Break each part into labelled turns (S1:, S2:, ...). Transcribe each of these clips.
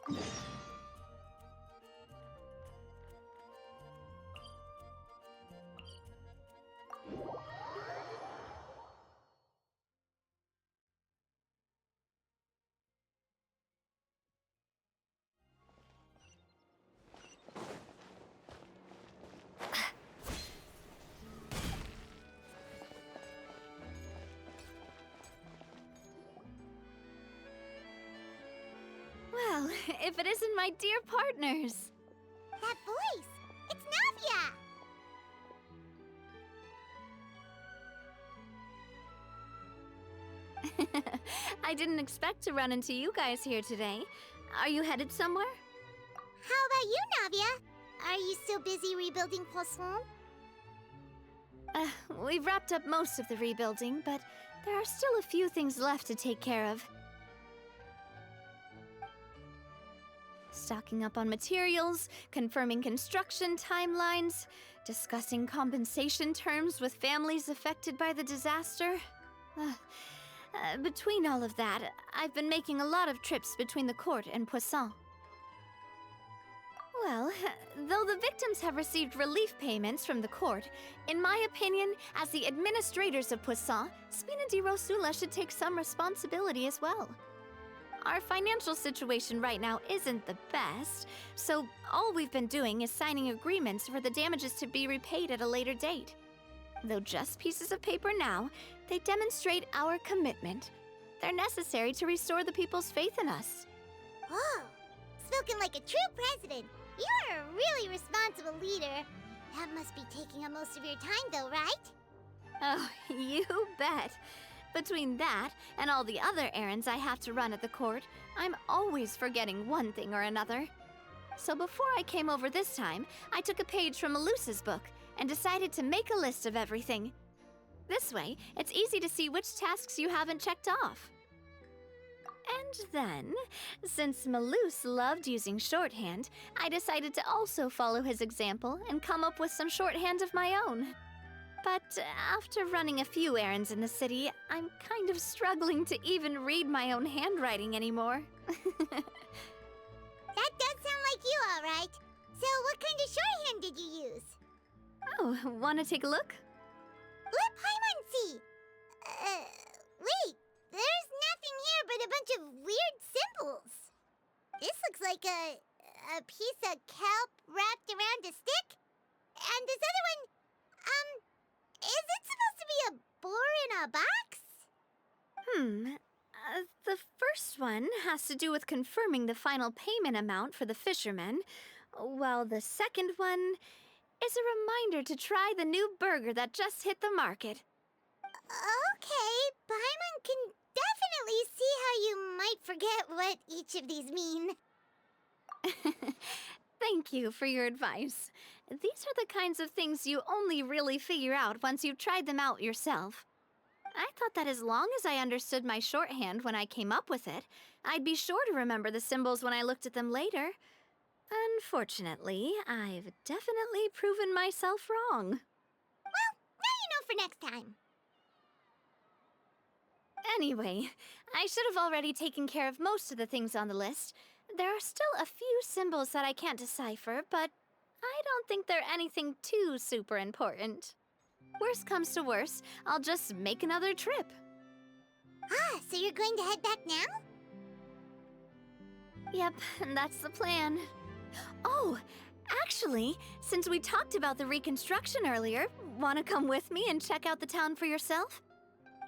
S1: Well, if it isn't my dear partners.
S2: That voice! It's Navia!
S1: I didn't expect to run into you guys here today. Are you headed somewhere?
S2: How about you, Navia? Are you still busy rebuilding Poisson?
S1: We've wrapped up most of the rebuilding, but there are still a few things left to take care of. Stocking up on materials, confirming construction timelines, discussing compensation terms with families affected by the disaster. Between all of that, I've been making a lot of trips between the court and Poisson. Well, though the victims have received relief payments from the court, in my opinion, as the administrators of Poisson, Spina di Rosula should take some responsibility as well. Our financial situation right now isn't the best, so all we've been doing is signing agreements for the damages to be repaid at a later date. Though just pieces of paper now, they demonstrate our commitment. They're necessary to restore the people's faith in us.
S2: Oh, spoken like a true president. You're a really responsible leader. That must be taking up most of your time though, right?
S1: Oh, you bet. Between that and all the other errands I have to run at the court, I'm always forgetting one thing or another. So before I came over this time, I took a page from Melusa's book and decided to make a list of everything. This way, it's easy to see which tasks you haven't checked off. And then, since Melus loved using shorthand, I decided to also follow his example and come up with some shorthand of my own. But after running a few errands in the city, I'm kind of struggling to even read my own handwriting anymore.
S2: That does sound like you, all right. So what kind of shorthand did you use?
S1: Oh, wanna take a look?
S2: Let Paimon see. Wait. There's nothing here but a bunch of weird symbols. This looks like a piece of kelp wrapped around a stick. And this other one, is it supposed to be a boar in a box?
S1: The first one has to do with confirming the final payment amount for the fishermen, while the second one is a reminder to try the new burger that just hit the market.
S2: Okay, Paimon can definitely see how you might forget what each of these mean.
S1: Thank you for your advice. These are the kinds of things you only really figure out once you've tried them out yourself. I thought that as long as I understood my shorthand when I came up with it, I'd be sure to remember the symbols when I looked at them later. Unfortunately, I've definitely proven myself wrong.
S2: Well, now you know for next time.
S1: Anyway, I should have already taken care of most of the things on the list. There are still a few symbols that I can't decipher, but I don't think they're anything too super important. Worst comes to worst, I'll just make another trip.
S2: Ah, so you're going to head back now?
S1: Yep, that's the plan. Oh, actually, since we talked about the reconstruction earlier, want to come with me and check out the town for yourself?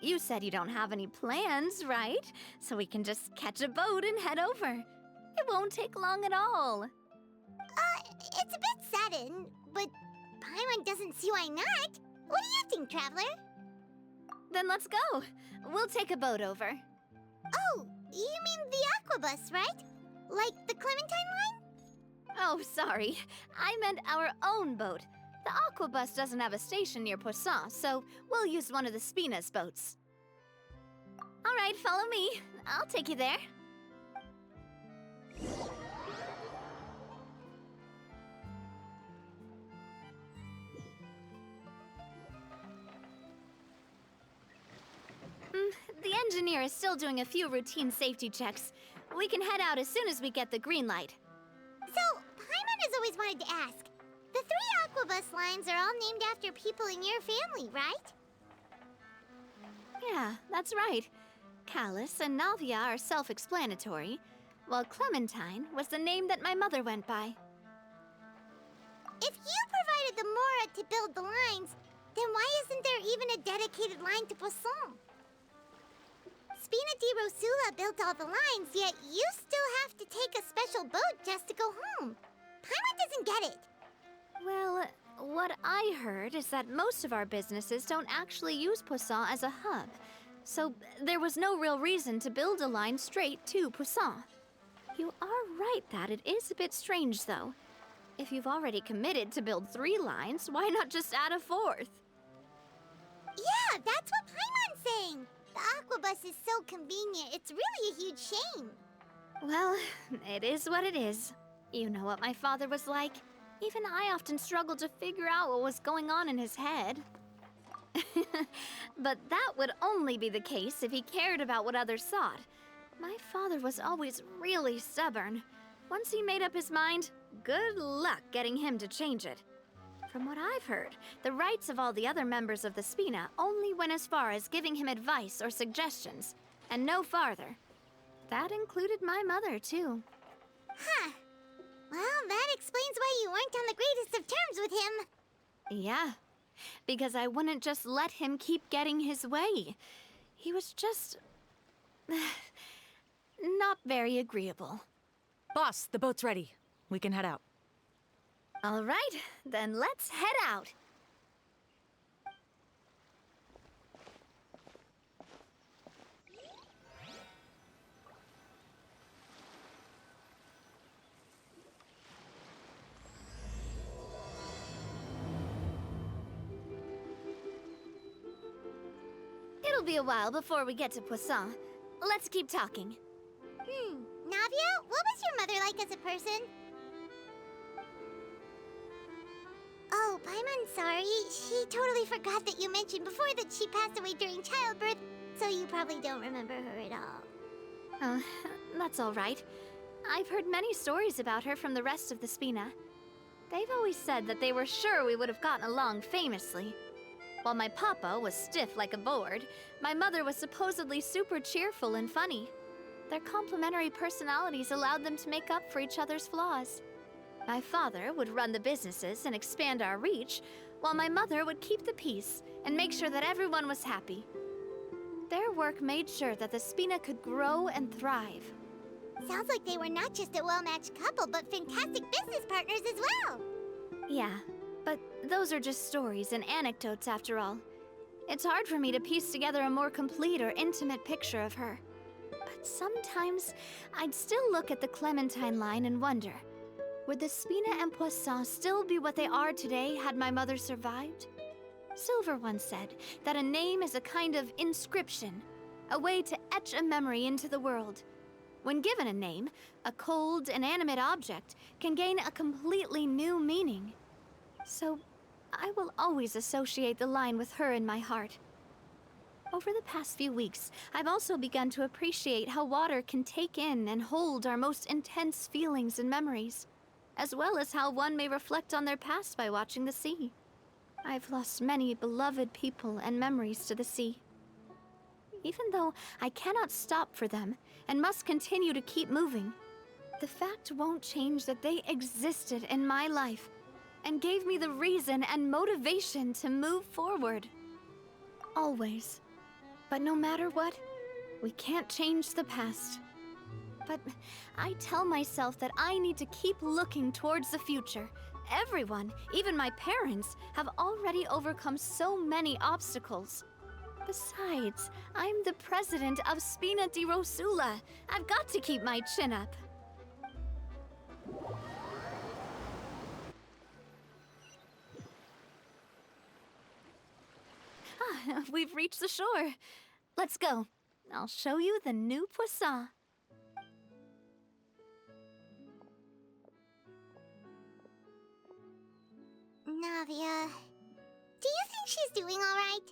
S1: You said you don't have any plans, right? So we can just catch a boat and head over. It won't take long at all.
S2: It's a bit sudden, but Paimon doesn't see why not. What do you think, Traveler?
S1: Then let's go. We'll take a boat over.
S2: Oh, you mean the aquabus, right? Like the Clementine line?
S1: Oh, sorry. I meant our own boat. The aquabus doesn't have a station near Poisson, so we'll use one of the Spina's boats. All right, follow me. I'll take you there. The engineer is still doing a few routine safety checks. We can head out as soon as we get the green light.
S2: So, Paimon has always wanted to ask. The 3 Aquabus lines are all named after people in your family, right?
S1: Yeah, that's right. Callus and Navia are self-explanatory, while Clementine was the name that my mother went by.
S2: If you provided the Mora to build the lines, then why isn't there even a dedicated line to Poisson? Spina di Rosula built all the lines, yet you still have to take a special boat just to go home. Paimon doesn't get it.
S1: Well, what I heard is that most of our businesses don't actually use Poisson as a hub, so there was no real reason to build a line straight to Poisson. You are right that it is a bit strange, though. If you've already committed to build 3 lines, why not just add a 4th?
S2: Yeah, that's what Paimon's saying. The Aquabus is so convenient, it's really a huge shame.
S1: Well, it is what it is. You know what my father was like. Even I often struggled to figure out what was going on in his head. But that would only be the case if he cared about what others thought. My father was always really stubborn. Once he made up his mind, good luck getting him to change it. From what I've heard, the rights of all the other members of the Spina only went as far as giving him advice or suggestions, and no farther. That included my mother, too.
S2: Huh. Well, that explains why you weren't on the greatest of terms with him.
S1: Yeah, because I wouldn't just let him keep getting his way. He was just... not very agreeable.
S3: Boss, the boat's ready. We can head out.
S1: All right, then let's head out. It'll be a while before we get to Poisson. Let's keep talking.
S2: Navia, what was your mother like as a person? Oh, Paimon's sorry. She totally forgot that you mentioned before that she passed away during childbirth, so you probably don't remember her at all.
S1: Oh, that's all right. I've heard many stories about her from the rest of the Spina. They've always said that they were sure we would have gotten along famously. While my papa was stiff like a board, my mother was supposedly super cheerful and funny. Their complementary personalities allowed them to make up for each other's flaws. My father would run the businesses and expand our reach, while my mother would keep the peace and make sure that everyone was happy. Their work made sure that the Spina could grow and thrive.
S2: Sounds like they were not just a well-matched couple, but fantastic business partners as well.
S1: Yeah, but those are just stories and anecdotes after all. It's hard for me to piece together a more complete or intimate picture of her. But sometimes, I'd still look at the Clementine line and wonder, would the Spina and Poisson still be what they are today had my mother survived? Silver once said that a name is a kind of inscription, a way to etch a memory into the world. When given a name, a cold, inanimate object can gain a completely new meaning. So, I will always associate the line with her in my heart. Over the past few weeks, I've also begun to appreciate how water can take in and hold our most intense feelings and memories, as well as how one may reflect on their past by watching the sea. I've lost many beloved people and memories to the sea. Even though I cannot stop for them and must continue to keep moving, the fact won't change that they existed in my life and gave me the reason and motivation to move forward. Always. But no matter what, we can't change the past. But I tell myself that I need to keep looking towards the future. Everyone, even my parents, have already overcome so many obstacles. Besides, I'm the president of Spina di Rosula. I've got to keep my chin up. We've reached the shore. Let's go. I'll show you the new Poisson.
S2: Navia, do you think she's doing all right?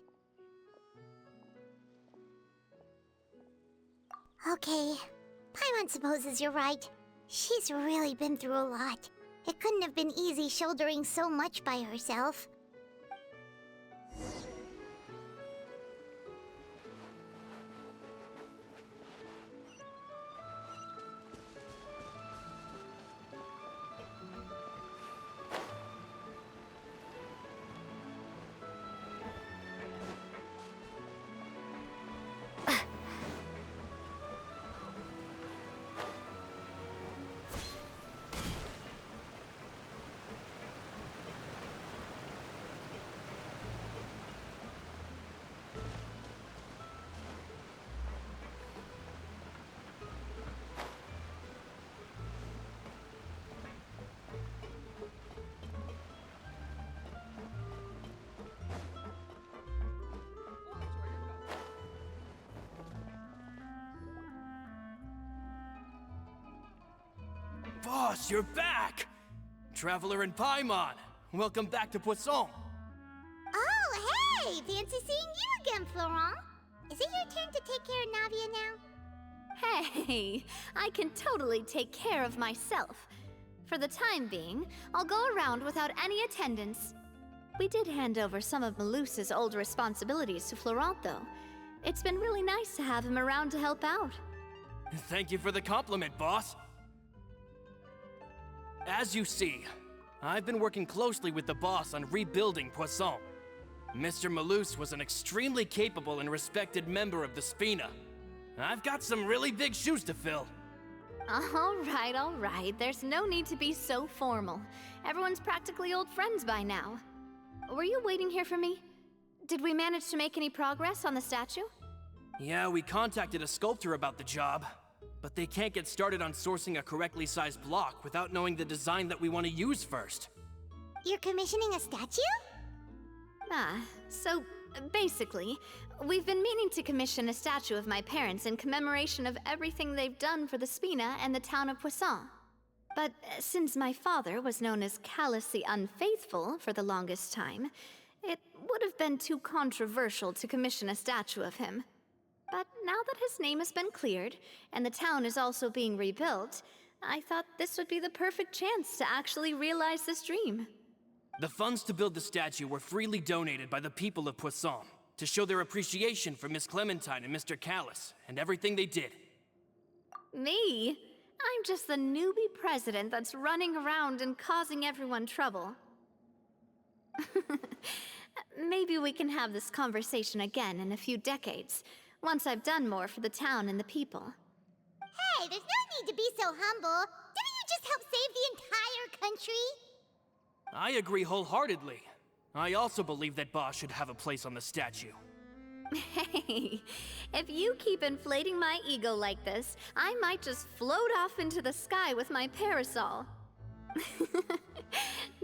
S2: Okay. Paimon supposes you're right. She's really been through a lot. It couldn't have been easy shouldering so much by herself.
S4: Boss, you're back! Traveler and Paimon, welcome back to Poisson.
S2: Oh, hey! Fancy seeing you again, Florent. Is it your turn to take care of Navia now?
S1: Hey, I can totally take care of myself. For the time being, I'll go around without any attendance. We did hand over some of Malus's old responsibilities to Florent, though. It's been really nice to have him around to help out.
S4: Thank you for the compliment, boss. As you see, I've been working closely with the boss on rebuilding Poisson. Mr. Malus was an extremely capable and respected member of the Spina. I've got some really big shoes to fill.
S1: All right. There's no need to be so formal. Everyone's practically old friends by now. Were you waiting here for me? Did we manage to make any progress on the statue?
S4: Yeah, we contacted a sculptor about the job, but they can't get started on sourcing a correctly sized block without knowing the design that we want to use first.
S2: You're commissioning a statue?
S1: So basically, we've been meaning to commission a statue of my parents in commemoration of everything they've done for the Spina and the town of Poisson. But since my father was known as Callus the Unfaithful for the longest time, it would have been too controversial to commission a statue of him. But now that his name has been cleared, and the town is also being rebuilt, I thought this would be the perfect chance to actually realize this dream.
S4: The funds to build the statue were freely donated by the people of Poisson to show their appreciation for Miss Clementine and Mr. Callus and everything they did.
S1: Me? I'm just the newbie president that's running around and causing everyone trouble. Maybe we can have this conversation again in a few decades, once I've done more for the town and the people.
S2: Hey, there's no need to be so humble. Didn't you just help save the entire country?
S4: I agree wholeheartedly. I also believe that Boss should have a place on the statue.
S1: Hey, if you keep inflating my ego like this, I might just float off into the sky with my parasol.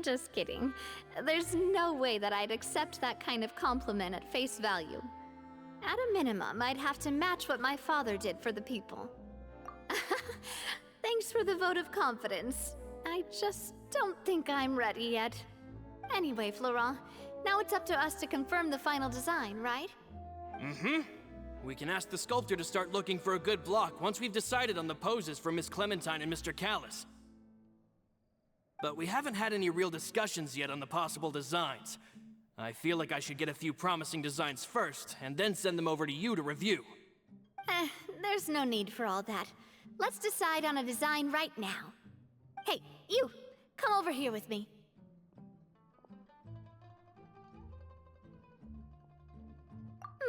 S1: Just kidding. There's no way that I'd accept that kind of compliment at face value. At a minimum, I'd have to match what my father did for the people. Thanks for the vote of confidence. I just don't think I'm ready yet. Anyway, Florent, now it's up to us to confirm the final design, right?
S4: We can ask the sculptor to start looking for a good block once we've decided on the poses for Miss Clementine and Mr. Callus. But we haven't had any real discussions yet on the possible designs. I feel like I should get a few promising designs first, and then send them over to you to review.
S1: There's no need for all that. Let's decide on a design right now. Hey, you! Come over here with me.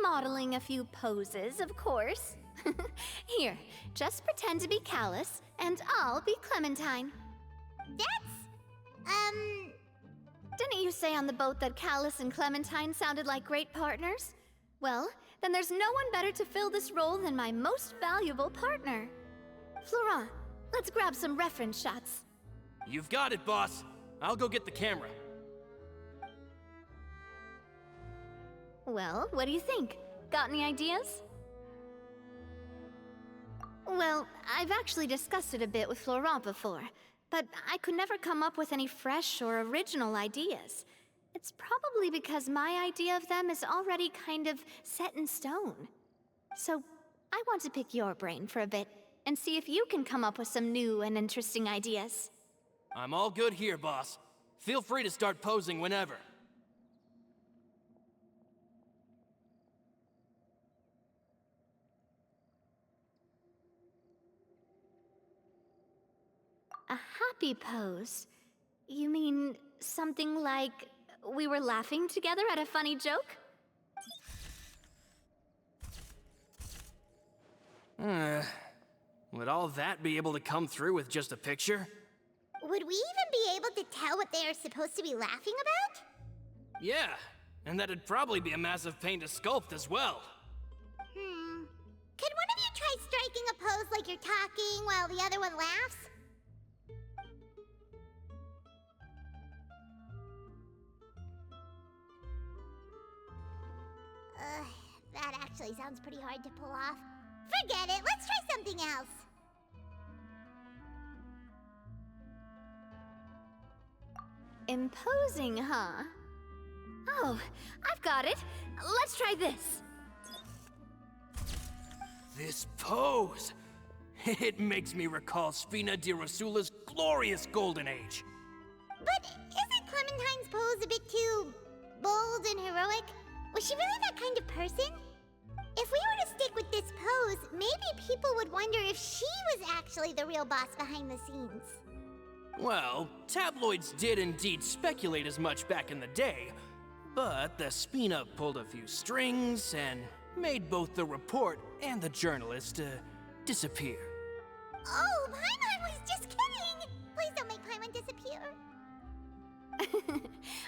S1: Modeling a few poses, of course. Here, just pretend to be Callus, and I'll be Clementine. Didn't you say on the boat that Callus and Clementine sounded like great partners? Well, then there's no one better to fill this role than my most valuable partner. Florent, let's grab some reference shots.
S4: You've got it, boss. I'll go get the camera.
S1: Well, what do you think? Got any ideas? Well, I've actually discussed it a bit with Florent before, but I could never come up with any fresh or original ideas. It's probably because my idea of them is already kind of set in stone. So, I want to pick your brain for a bit. and see if you can come up with some new and interesting ideas.
S4: I'm all good here, boss. Feel free to start posing whenever.
S1: A happy pose? You mean something like we were laughing together at a funny joke?
S4: Would all that be able to come through with just a picture?
S2: Would we even be able to tell what they are supposed to be laughing about?
S4: Yeah, and that'd probably be a massive pain to sculpt as well.
S2: Could one of you try striking a pose like you're talking while the other one laughs? That actually sounds pretty hard to pull off. Forget it, let's try something else.
S1: Imposing, huh? Oh, I've got it. Let's try this.
S4: This pose! It makes me recall Spina di Rosula's glorious golden age.
S2: But isn't Clementine's pose a bit too bold and heroic? Was she really that kind of person? If we were to stick with this pose, maybe people would wonder if she was actually the real boss behind the scenes.
S4: Well, tabloids did indeed speculate as much back in the day, but the Spina pulled a few strings and made both the report and the journalist disappear.
S2: Oh, Paimon was just kidding! Please don't make Paimon disappear.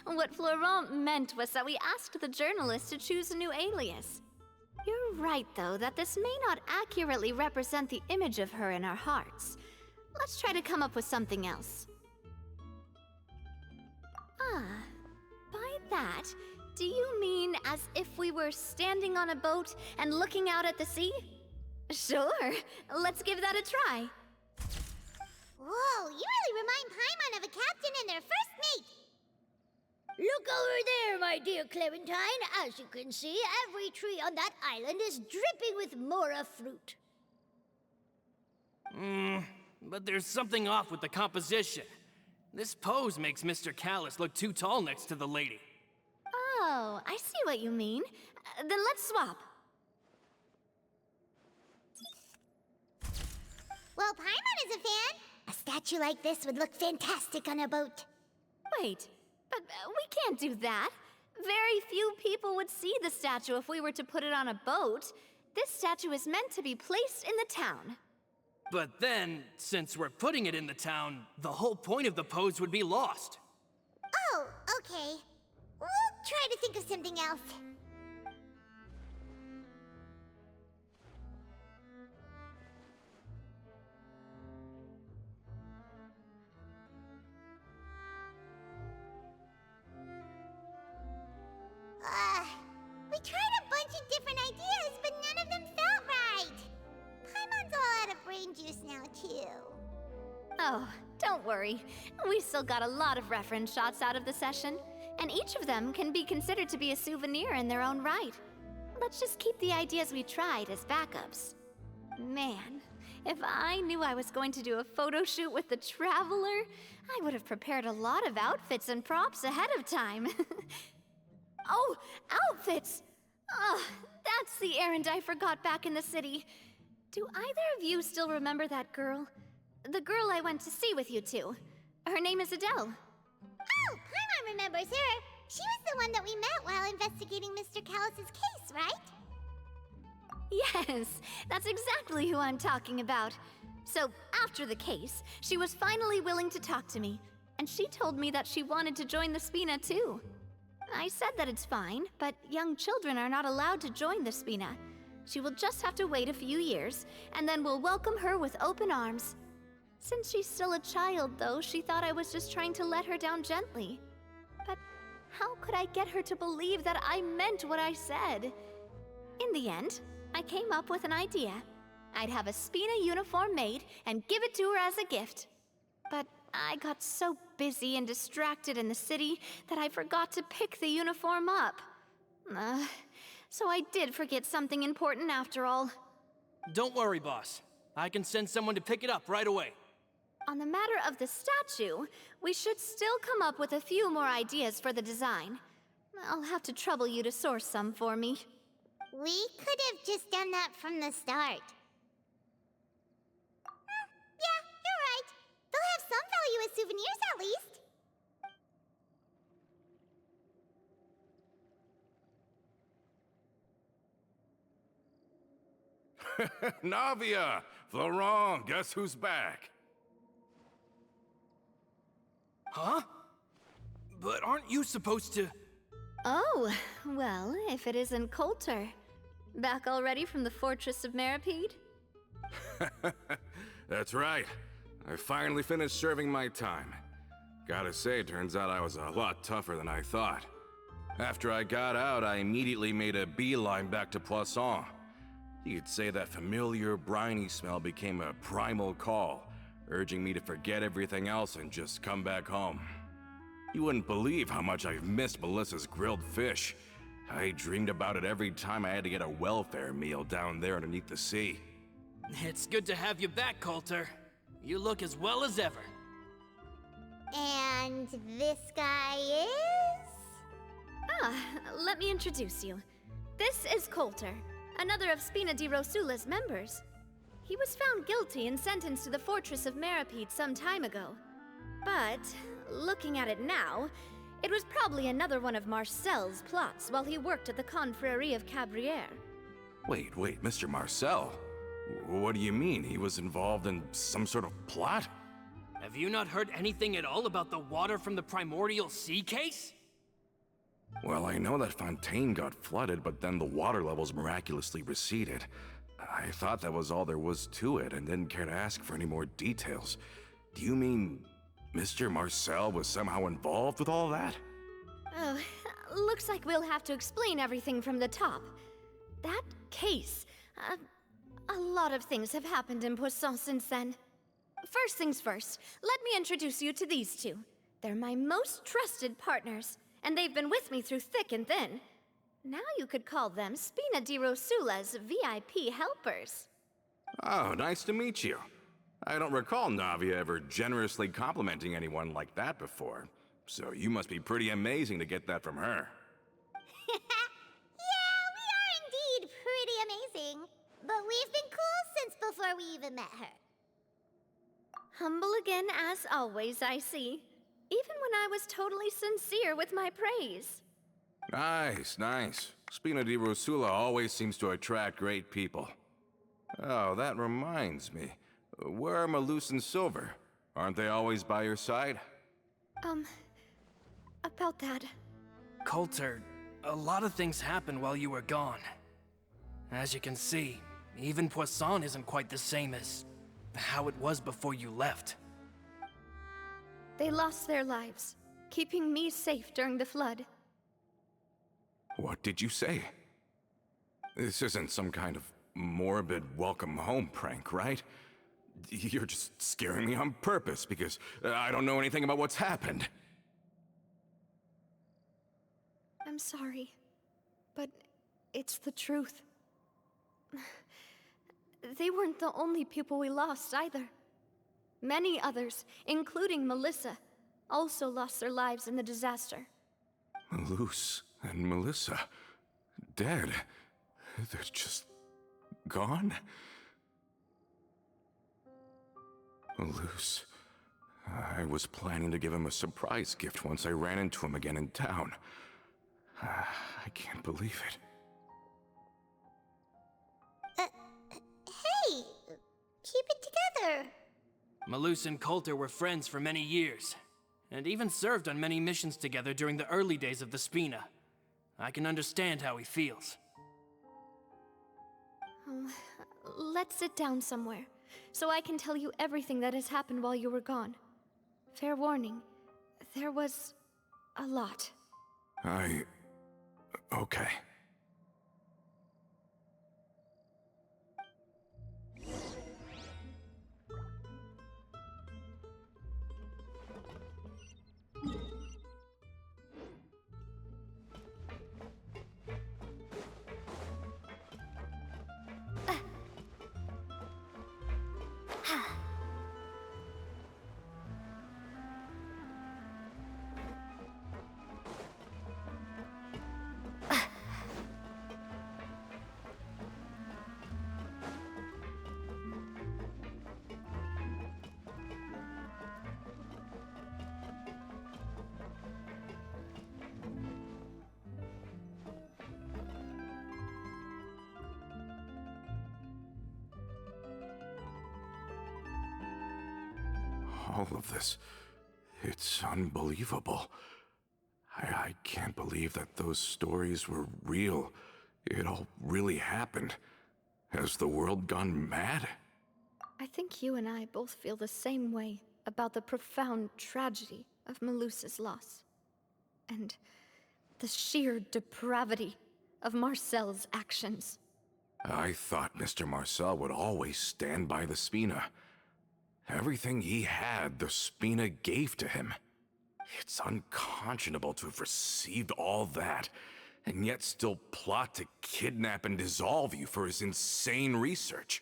S1: What Florent meant was that we asked the journalist to choose a new alias. You're right, though, that this may not accurately represent the image of her in our hearts. Let's try to come up with something else. By that, do you mean as if we were standing on a boat and looking out at the sea? Sure, let's give that a try.
S2: Whoa, you really remind Paimon of a captain and their first mate.
S5: Look over there, my dear Clementine. As you can see, every tree on that island is dripping with mora fruit.
S4: But there's something off with the composition. This pose makes Mr. Callis look too tall next to the lady.
S1: Oh, I see what you mean. Then let's swap.
S2: Well, Paimon is a fan. A statue like this would look fantastic on a boat.
S1: Wait, but we can't do that. Very few people would see the statue if we were to put it on a boat. This statue is meant to be placed in the town.
S4: But then, since we're putting it in the town, the whole point of the pose would be lost.
S2: Oh, okay. We'll try to think of something else. We tried a bunch of different ideas, but none of them felt right. Paimon's all out of brain juice now, too.
S1: Oh, don't worry. We still got a lot of reference shots out of the session, and each of them can be considered to be a souvenir in their own right. Let's just keep the ideas we tried as backups. Man, if I knew I was going to do a photo shoot with the Traveler, I would have prepared a lot of outfits and props ahead of time. Oh, outfits! Oh, that's the errand I forgot back in the city. Do either of you still remember that girl? The girl I went to see with you two. Her name is Adele.
S2: Oh, Paimon remembers her. She was the one that we met while investigating Mr. Callis's case, right?
S1: Yes, that's exactly who I'm talking about. So, after the case, she was finally willing to talk to me, and she told me that she wanted to join the Spina too. I said that it's fine, but young children are not allowed to join the Spina. She will just have to wait a few years, and then we'll welcome her with open arms. Since she's still a child, though, she thought I was just trying to let her down gently. But how could I get her to believe that I meant what I said? In the end, I came up with an idea. I'd have a Spina uniform made and give it to her as a gift. But I got so busy and distracted in the city that I forgot to pick the uniform up. So I did forget something important after all.
S4: Don't worry, boss. I can send someone to pick it up right away.
S1: On the matter of the statue, we should still come up with a few more ideas for the design. I'll have to trouble you to source some for me.
S2: We could have just done that from the start. Yeah, you're right. They'll have some value as souvenirs at least.
S6: Navia! Florent, guess who's back?
S4: Huh? But aren't you supposed to...
S1: Oh, well, if it isn't Coulter. Back already from the Fortress of Meripede?
S6: That's right. I finally finished serving my time. Gotta say, turns out I was a lot tougher than I thought. After I got out, I immediately made a beeline back to Poisson. You could say that familiar, briny smell became a primal call, urging me to forget everything else and just come back home. You wouldn't believe how much I've missed Melissa's grilled fish. I dreamed about it every time I had to get a welfare meal down there underneath the sea.
S4: It's good to have you back, Coulter. You look as well as ever.
S2: And this guy is?
S1: Ah, let me introduce you. This is Coulter, another of Spina di Rosula's members. He was found guilty and sentenced to the Fortress of Meripede some time ago. But, looking at it now, it was probably another one of Marcel's plots while he worked at the Confrérie of Cabrières.
S6: Wait, Mr. Marcel? What do you mean? He was involved in some sort of plot?
S4: Have you not heard anything at all about the water from the primordial sea case?
S6: Well, I know that Fontaine got flooded, but then the water levels miraculously receded. I thought that was all there was to it and didn't care to ask for any more details. Do you mean Mr. Marcel was somehow involved with all that?
S1: Oh, looks like we'll have to explain everything from the top. That case, a lot of things have happened in Poisson since then. First things first, let me introduce you to these two. They're my most trusted partners, and they've been with me through thick and thin. Now you could call them Spina di Rosula's VIP helpers.
S6: Oh, nice to meet you. I don't recall Navia ever generously complimenting anyone like that before, so you must be pretty amazing to get that from her.
S2: Yeah, we are indeed pretty amazing. But we've been cool since before we even met her.
S1: Humble again as always, I see. Even when I was totally sincere with my praise.
S6: Nice. Spina di Rosula always seems to attract great people. Oh, that reminds me. Where are Malus and Silver? Aren't they always by your side?
S1: About that.
S4: Coulter, a lot of things happened while you were gone. As you can see, even Poisson isn't quite the same as how it was before you left.
S1: They lost their lives, keeping me safe during the flood.
S6: What did you say? This isn't some kind of morbid welcome home prank, right? You're just scaring me on purpose because I don't know anything about what's happened.
S1: I'm sorry, but it's the truth. They weren't the only people we lost either. Many others, including Melissa, also lost their lives in the disaster.
S6: Malus and Melissa, dead. They're just gone? Malus, I was planning to give him a surprise gift once I ran into him again in town. I can't believe it.
S2: Hey, keep it together.
S4: Malus and Coulter were friends for many years, and even served on many missions together during the early days of the Spina. I can understand how he feels.
S1: Let's sit down somewhere, so I can tell you everything that has happened while you were gone. Fair warning, there was a lot.
S6: Okay. All of this, it's unbelievable. I can't believe that those stories were real. It all really happened. Has the world gone mad?
S1: I think you and I both feel the same way about the profound tragedy of Melusa's loss. And the sheer depravity of Marcel's actions.
S6: I thought Mr. Marcel would always stand by the Spina. Everything he had, the Spina gave to him. It's unconscionable to have received all that, and yet still plot to kidnap and dissolve you for his insane research.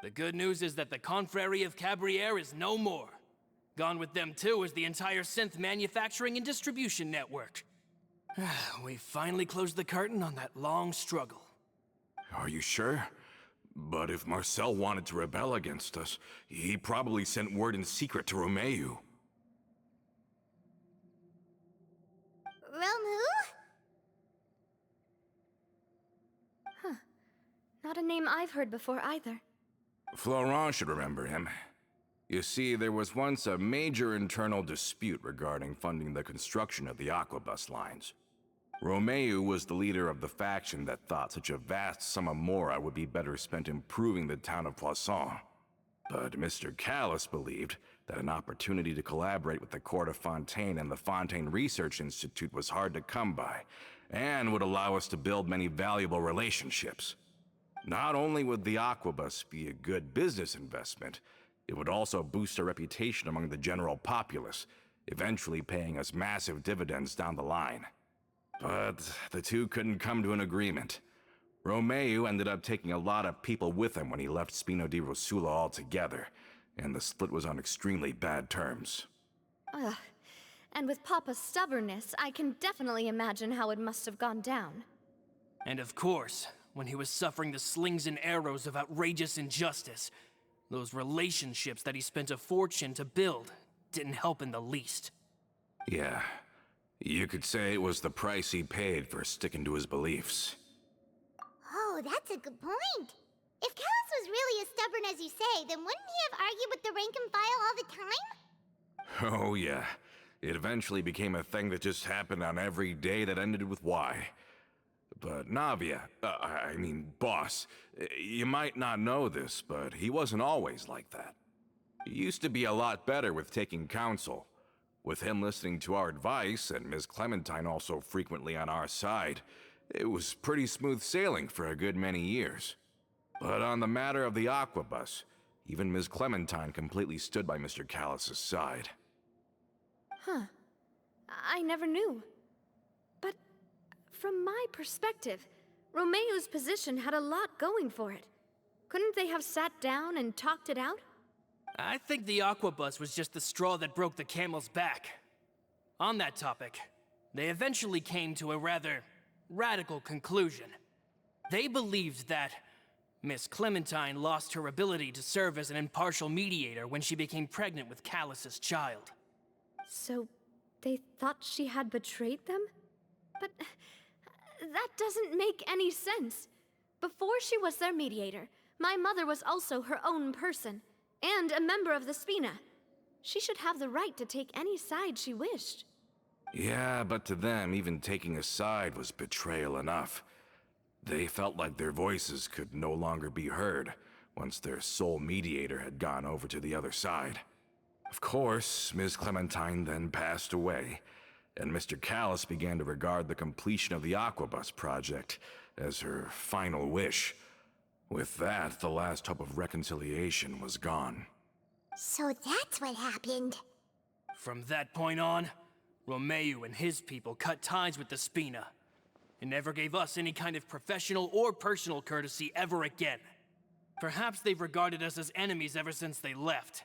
S4: The good news is that the Confrérie of Cabriere is no more. Gone with them too is the entire synth manufacturing and distribution network. We finally closed the curtain on that long struggle.
S6: Are you sure? But if Marcel wanted to rebel against us, he probably sent word in secret to Romeu.
S2: Romu?
S1: Not a name I've heard before either.
S6: Florent should remember him. You see, there was once a major internal dispute regarding funding the construction of the Aquabus lines. Romeu was the leader of the faction that thought such a vast sum of mora would be better spent improving the town of Poisson. But Mr. Callis believed that an opportunity to collaborate with the Court of Fontaine and the Fontaine Research Institute was hard to come by, and would allow us to build many valuable relationships. Not only would the Aquabus be a good business investment, it would also boost our reputation among the general populace, eventually paying us massive dividends down the line. But the two couldn't come to an agreement. Romeu ended up taking a lot of people with him when he left Spino di Rosula altogether, and the split was on extremely bad terms.
S1: Ugh. And with Papa's stubbornness, I can definitely imagine how it must have gone down.
S4: And of course, when he was suffering the slings and arrows of outrageous injustice, those relationships that he spent a fortune to build didn't help in the least.
S6: Yeah, you could say it was the price he paid for sticking to his beliefs.
S2: Oh, that's a good point. If Callis was really as stubborn as you say, then wouldn't he have argued with the rank and file all the time?
S6: Oh yeah, it eventually became a thing that just happened on every day that ended with Y. But Navia, boss, you might not know this, but he wasn't always like that. He used to be a lot better with taking counsel. With him listening to our advice, and Ms. Clementine also frequently on our side, it was pretty smooth sailing for a good many years. But on the matter of the Aquabus, even Ms. Clementine completely stood by Mr. Callis' side.
S1: Huh. I never knew. But from my perspective, Romeu's position had a lot going for it. Couldn't they have sat down and talked it out?
S4: I think the Aquabus was just the straw that broke the camel's back. On that topic, they eventually came to a rather radical conclusion. They believed that Miss Clementine lost her ability to serve as an impartial mediator when she became pregnant with Callus's child.
S1: So, they thought she had betrayed them? But that doesn't make any sense. Before she was their mediator, my mother was also her own person, and a member of the Spina. She should have the right to take any side she wished.
S6: Yeah, but to them, even taking a side was betrayal enough. They felt like their voices could no longer be heard once their sole mediator had gone over to the other side. Of course, Ms. Clementine then passed away, and Mr. Callis began to regard the completion of the Aquabus project as her final wish. With that, the last hope of reconciliation was gone.
S2: So that's what happened.
S4: From that point on, Romeu and his people cut ties with the Spina, and never gave us any kind of professional or personal courtesy ever again. Perhaps they've regarded us as enemies ever since they left.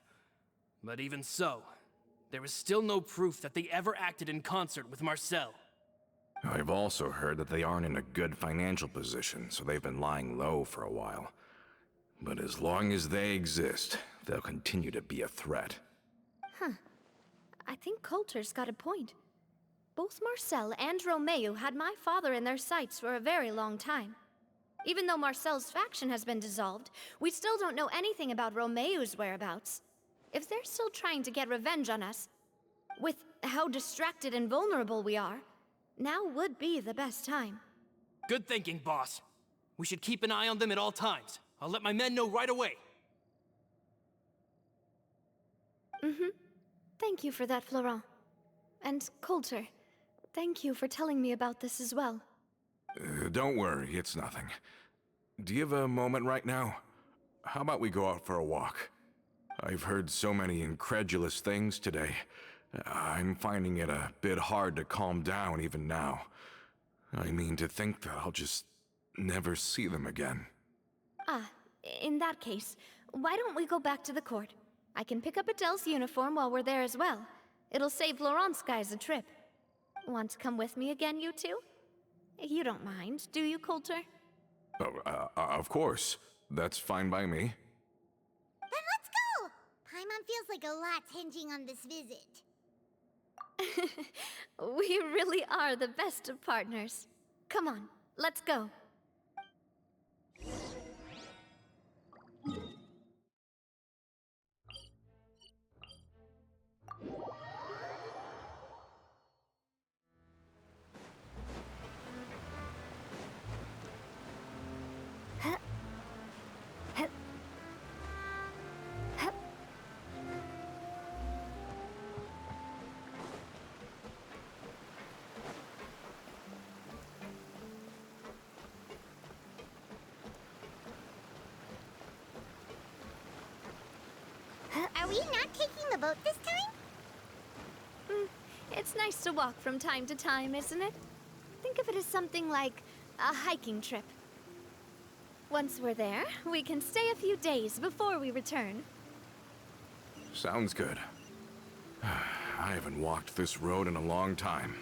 S4: But even so, there is still no proof that they ever acted in concert with Marcel.
S6: I've also heard that they aren't in a good financial position, so they've been lying low for a while. But as long as they exist, they'll continue to be a threat.
S1: I think Coulter's got a point. Both Marcel and Romeu had my father in their sights for a very long time. Even though Marcel's faction has been dissolved, we still don't know anything about Romeu's whereabouts. if they're still trying to get revenge on us, with how distracted and vulnerable we are, now would be the best time.
S4: Good thinking, boss. We should keep an eye on them at all times. I'll let my men know right away.
S1: Thank you for that, Florent. And Coulter, thank you for telling me about this as well.
S6: Don't worry, it's nothing. Do you have a moment right now? How about we go out for a walk? I've heard so many incredulous things today. I'm finding it a bit hard to calm down even now. I mean, to think that I'll just never see them again.
S1: Ah, in that case, why don't we go back to the court? I can pick up Adele's uniform while we're there as well. It'll save Laurent's guys a trip. Want to come with me again, you two? You don't mind, do you, Coulter?
S6: Oh, of course. That's fine by me.
S2: Then let's go! Paimon feels like a lot's hinging on this visit.
S1: We really are the best of partners. Come on, let's go.
S2: Are we not taking the boat this time?
S1: It's nice to walk from time to time, isn't it? Think of it as something like a hiking trip. Once we're there, we can stay a few days before we return.
S6: Sounds good. I haven't walked this road in a long time.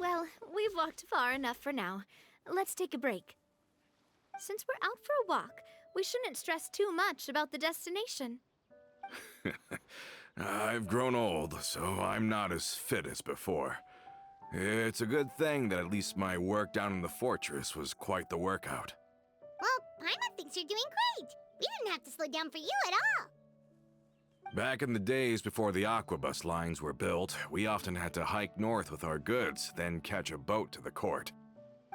S1: Well, we've walked far enough for now. Let's take a break. Since we're out for a walk, we shouldn't stress too much about the destination.
S6: I've grown old, so I'm not as fit as before. It's a good thing that at least my work down in the fortress was quite the workout.
S2: Well, Paimon thinks you're doing great. We didn't have to slow down for you at all.
S6: Back in the days before the aquabus lines were built, we often had to hike north with our goods, then catch a boat to the court.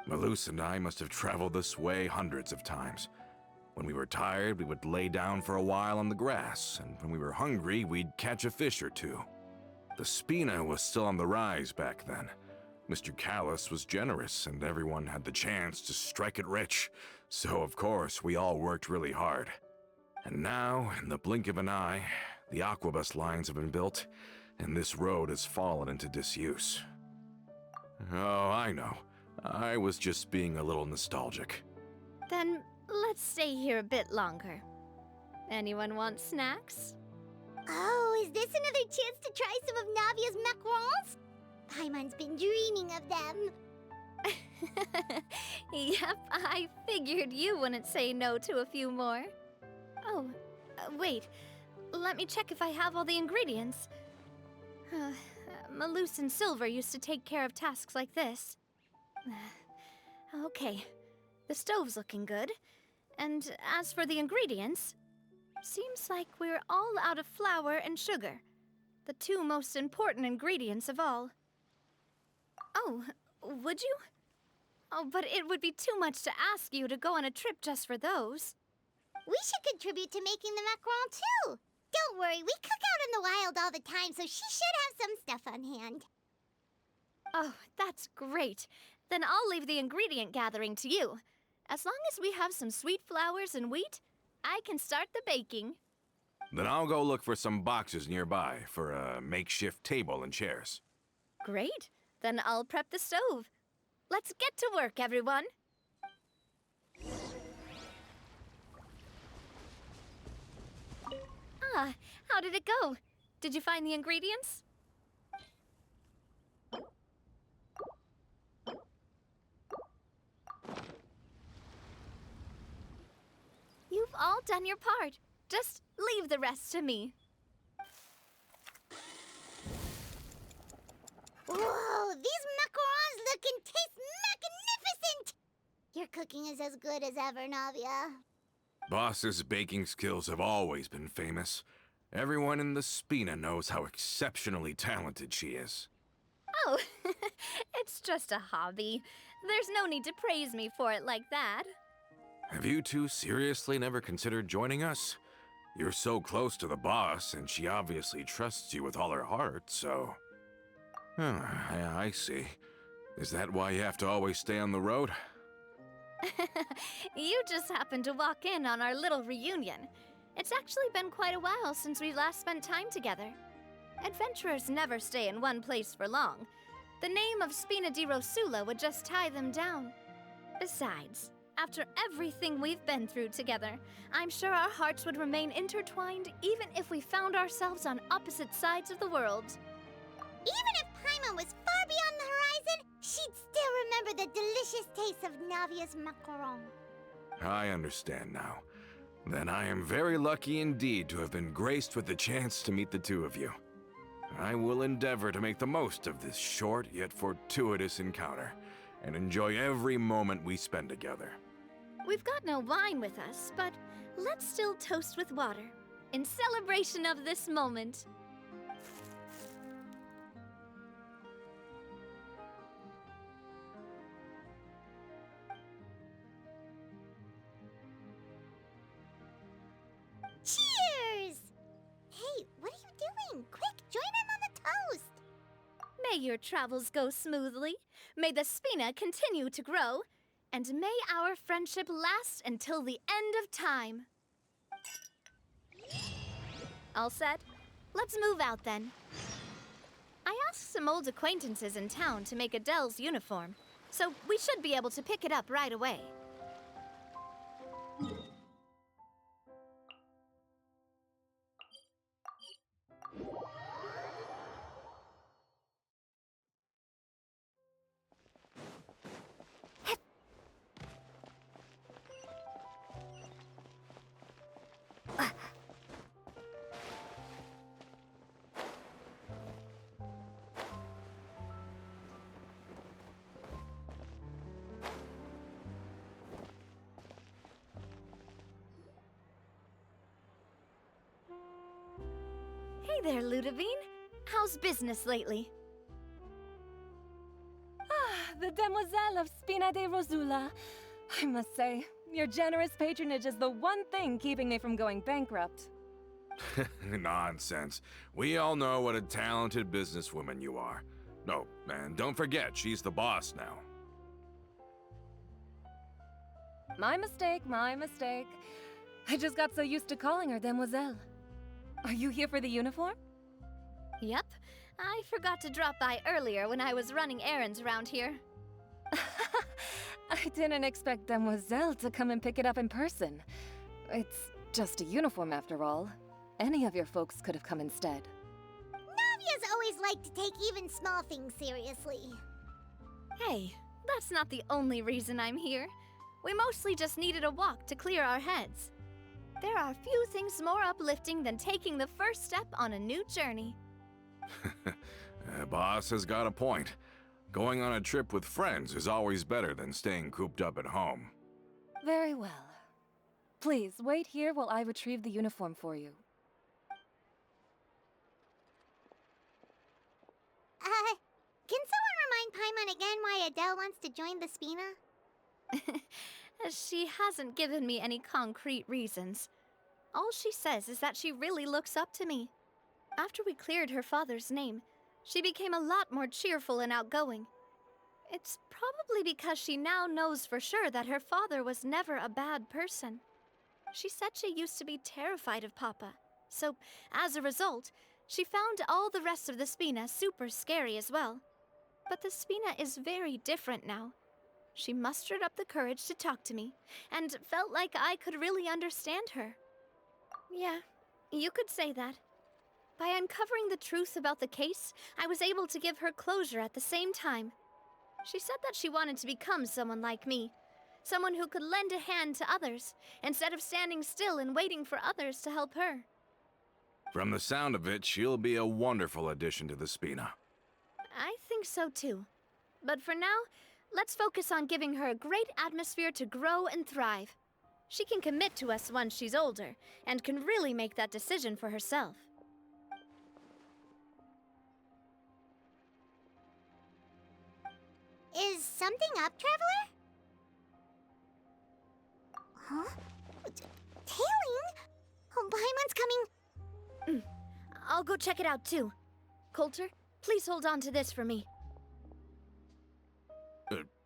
S6: Malus and I must have traveled this way hundreds of times. When we were tired, we would lay down for a while on the grass, and when we were hungry, we'd catch a fish or two. The spina was still on the rise back then. Mr. Callis was generous, and everyone had the chance to strike it rich, so of course we all worked really hard. And now, in the blink of an eye, the aquabus lines have been built, and this road has fallen into disuse. Oh, I know. I was just being a little nostalgic.
S1: Then let's stay here a bit longer. Anyone want snacks?
S2: Oh, is this another chance to try some of Navia's macarons? Paimon's been dreaming of them.
S1: Yep, I figured you wouldn't say no to a few more. Oh, wait. Let me check if I have all the ingredients. Malus and Silver used to take care of tasks like this. Okay, the stove's looking good. And as for the ingredients, seems like we're all out of flour and sugar, the two most important ingredients of all. Oh, would you? Oh, but it would be too much to ask you to go on a trip just for those.
S2: We should contribute to making the macaron too. Don't worry, we cook out in the wild all the time, so she should have some stuff on hand.
S1: Oh, that's great. Then I'll leave the ingredient gathering to you. As long as we have some sweet flowers and wheat, I can start the baking.
S6: Then I'll go look for some boxes nearby for a makeshift table and chairs.
S1: Great. Then I'll prep the stove. Let's get to work, everyone. Ah, how did it go? Did you find the ingredients? You've all done your part. Just leave the rest to me.
S2: Whoa, these macarons look and taste magnificent! Your cooking is as good as ever, Navia.
S6: Boss's baking skills have always been famous. Everyone in the Spina knows how exceptionally talented she is.
S1: Oh, it's just a hobby. There's no need to praise me for it like that.
S6: Have you two seriously never considered joining us? You're so close to the boss, and she obviously trusts you with all her heart, so... I see. Is that why you have to always stay on the road?
S1: You just happened to walk in on our little reunion. It's actually been quite a while since we last spent time together. Adventurers never stay in one place for long. The name of Spina di Rosula would just tie them down. Besides, after everything we've been through together, I'm sure our hearts would remain intertwined even if we found ourselves on opposite sides of the world.
S2: Even if Paimon was far beyond the horizon, she'd still remember the delicious taste of Navia's macaron.
S6: I understand now. Then I am very lucky indeed to have been graced with the chance to meet the two of you. I will endeavor to make the most of this short yet fortuitous encounter, and enjoy every moment we spend together.
S1: We've got no wine with us, but let's still toast with water, in celebration of this moment.
S2: Cheers! Hey, what are you doing? Quick, join in on the toast!
S1: May your travels go smoothly, may the Spina continue to grow, and may our friendship last until the end of time. All set? Let's move out then. I asked some old acquaintances in town to make Adele's uniform, so we should be able to pick it up right away. Hey there, Ludovine. How's business lately?
S7: The Demoiselle of Spina de Rosula. I must say, your generous patronage is the one thing keeping me from going bankrupt.
S6: Nonsense. We all know what a talented businesswoman you are. No, and don't forget, she's the boss now.
S7: My mistake, my mistake. I just got so used to calling her Demoiselle. Are you here for the uniform?
S1: Yep. I forgot to drop by earlier when I was running errands around here.
S7: I didn't expect Demoiselle to come and pick it up in person. It's just a uniform after all. Any of your folks could have come instead.
S2: Navia's always liked to take even small things seriously.
S1: Hey, that's not the only reason I'm here. We mostly just needed a walk to clear our heads. There are few things more uplifting than taking the first step on a new journey.
S6: Boss has got a point. Going on a trip with friends is always better than staying cooped up at home.
S7: Very well. Please, wait here while I retrieve the uniform for you.
S2: Can someone remind Paimon again why Adele wants to join the Spina?
S1: She hasn't given me any concrete reasons. All she says is that she really looks up to me. After we cleared her father's name, she became a lot more cheerful and outgoing. It's probably because she now knows for sure that her father was never a bad person. She said she used to be terrified of Papa, so as a result, she found all the rest of the Spina super scary as well. But the Spina is very different now. She mustered up the courage to talk to me, and felt like I could really understand her. Yeah, you could say that. By uncovering the truth about the case, I was able to give her closure at the same time. She said that she wanted to become someone like me, someone who could lend a hand to others, instead of standing still and waiting for others to help her.
S6: From the sound of it, she'll be a wonderful addition to the Spina.
S1: I think so too. But for now, let's focus on giving her a great atmosphere to grow and thrive. She can commit to us once she's older, and can really make that decision for herself.
S2: Is something up, Traveler? Huh? Tailing? Oh, Paimon's coming.
S1: I'll go check it out too. Coulter, please hold on to this for me.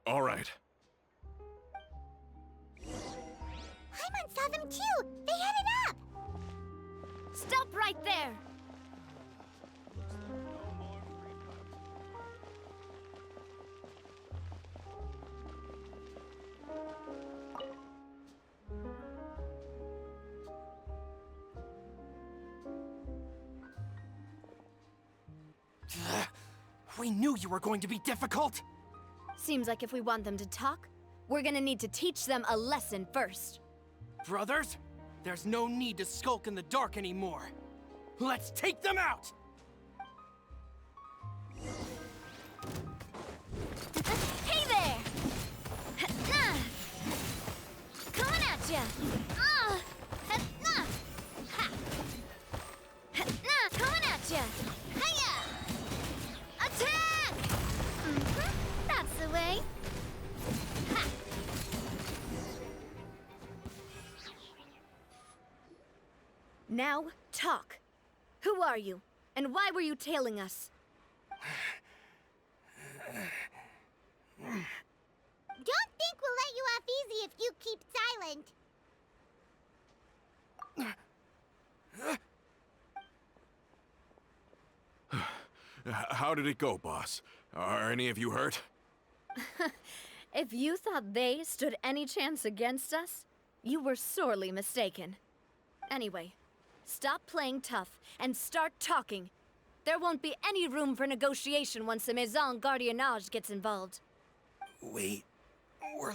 S6: All right.
S2: Paimon saw them too. They headed up.
S1: Stop right there!
S4: We knew you were going to be difficult!
S1: Seems like if we want them to talk, we're gonna need to teach them a lesson first.
S4: Brothers, there's no need to skulk in the dark anymore. Let's take them out!
S1: Hey there! Coming at ya! Coming at ya! Hiya! Attack! That's the way. Ha! Now, talk. Who are you? And why were you tailing us?
S2: Don't think we'll let you off easy if you keep silent.
S6: How did it go, boss? Are any of you hurt?
S1: If you thought they stood any chance against us, you were sorely mistaken. Anyway, stop playing tough and start talking. There won't be any room for negotiation once the Maison Gardiennage gets involved.
S4: We're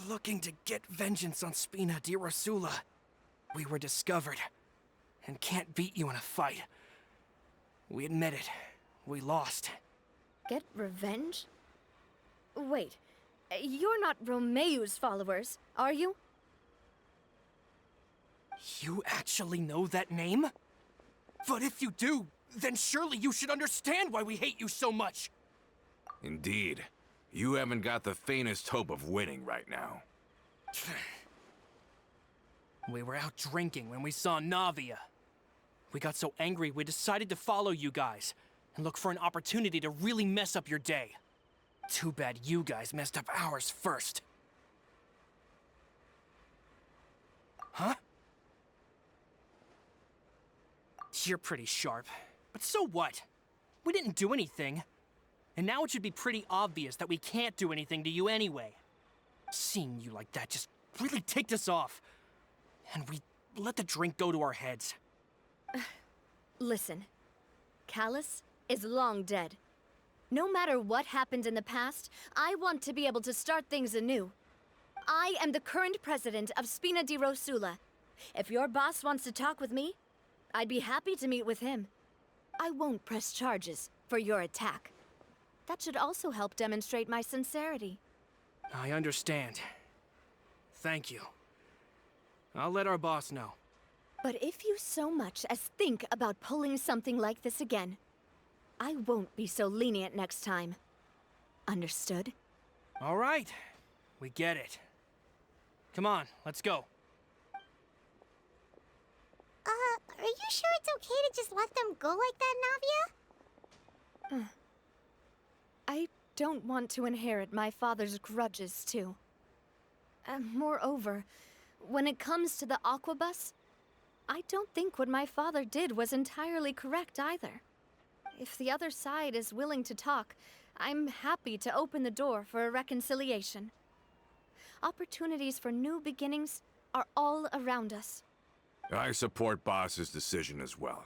S4: looking to get vengeance on Spina di Rosula. We were discovered, and can't beat you in a fight. We admit it. We lost.
S1: Get revenge? Wait, you're not Romeu's followers, are you?
S4: You actually know that name? But if you do, then surely you should understand why we hate you so much!
S6: Indeed. You haven't got the faintest hope of winning right now.
S4: We were out drinking when we saw Navia. We got so angry we decided to follow you guys and look for an opportunity to really mess up your day. Too bad you guys messed up ours first. Huh? You're pretty sharp, but so what? We didn't do anything. And now it should be pretty obvious that we can't do anything to you anyway. Seeing you like that just really ticked us off. And we let the drink go to our heads.
S1: Listen, Callus is long dead. No matter what happened in the past, I want to be able to start things anew. I am the current president of Spina di Rosula. If your boss wants to talk with me, I'd be happy to meet with him. I won't press charges for your attack. That should also help demonstrate my sincerity.
S4: I understand. Thank you. I'll let our boss know.
S1: But if you so much as think about pulling something like this again, I won't be so lenient next time. Understood?
S4: All right. We get it. Come on, let's go.
S2: Are you sure it's okay to just let them go like that, Navia?
S1: I don't want to inherit my father's grudges, too. Moreover, when it comes to the Aquabus, I don't think what my father did was entirely correct either. If the other side is willing to talk, I'm happy to open the door for a reconciliation. Opportunities for new beginnings are all around us.
S6: I support Boss's decision as well.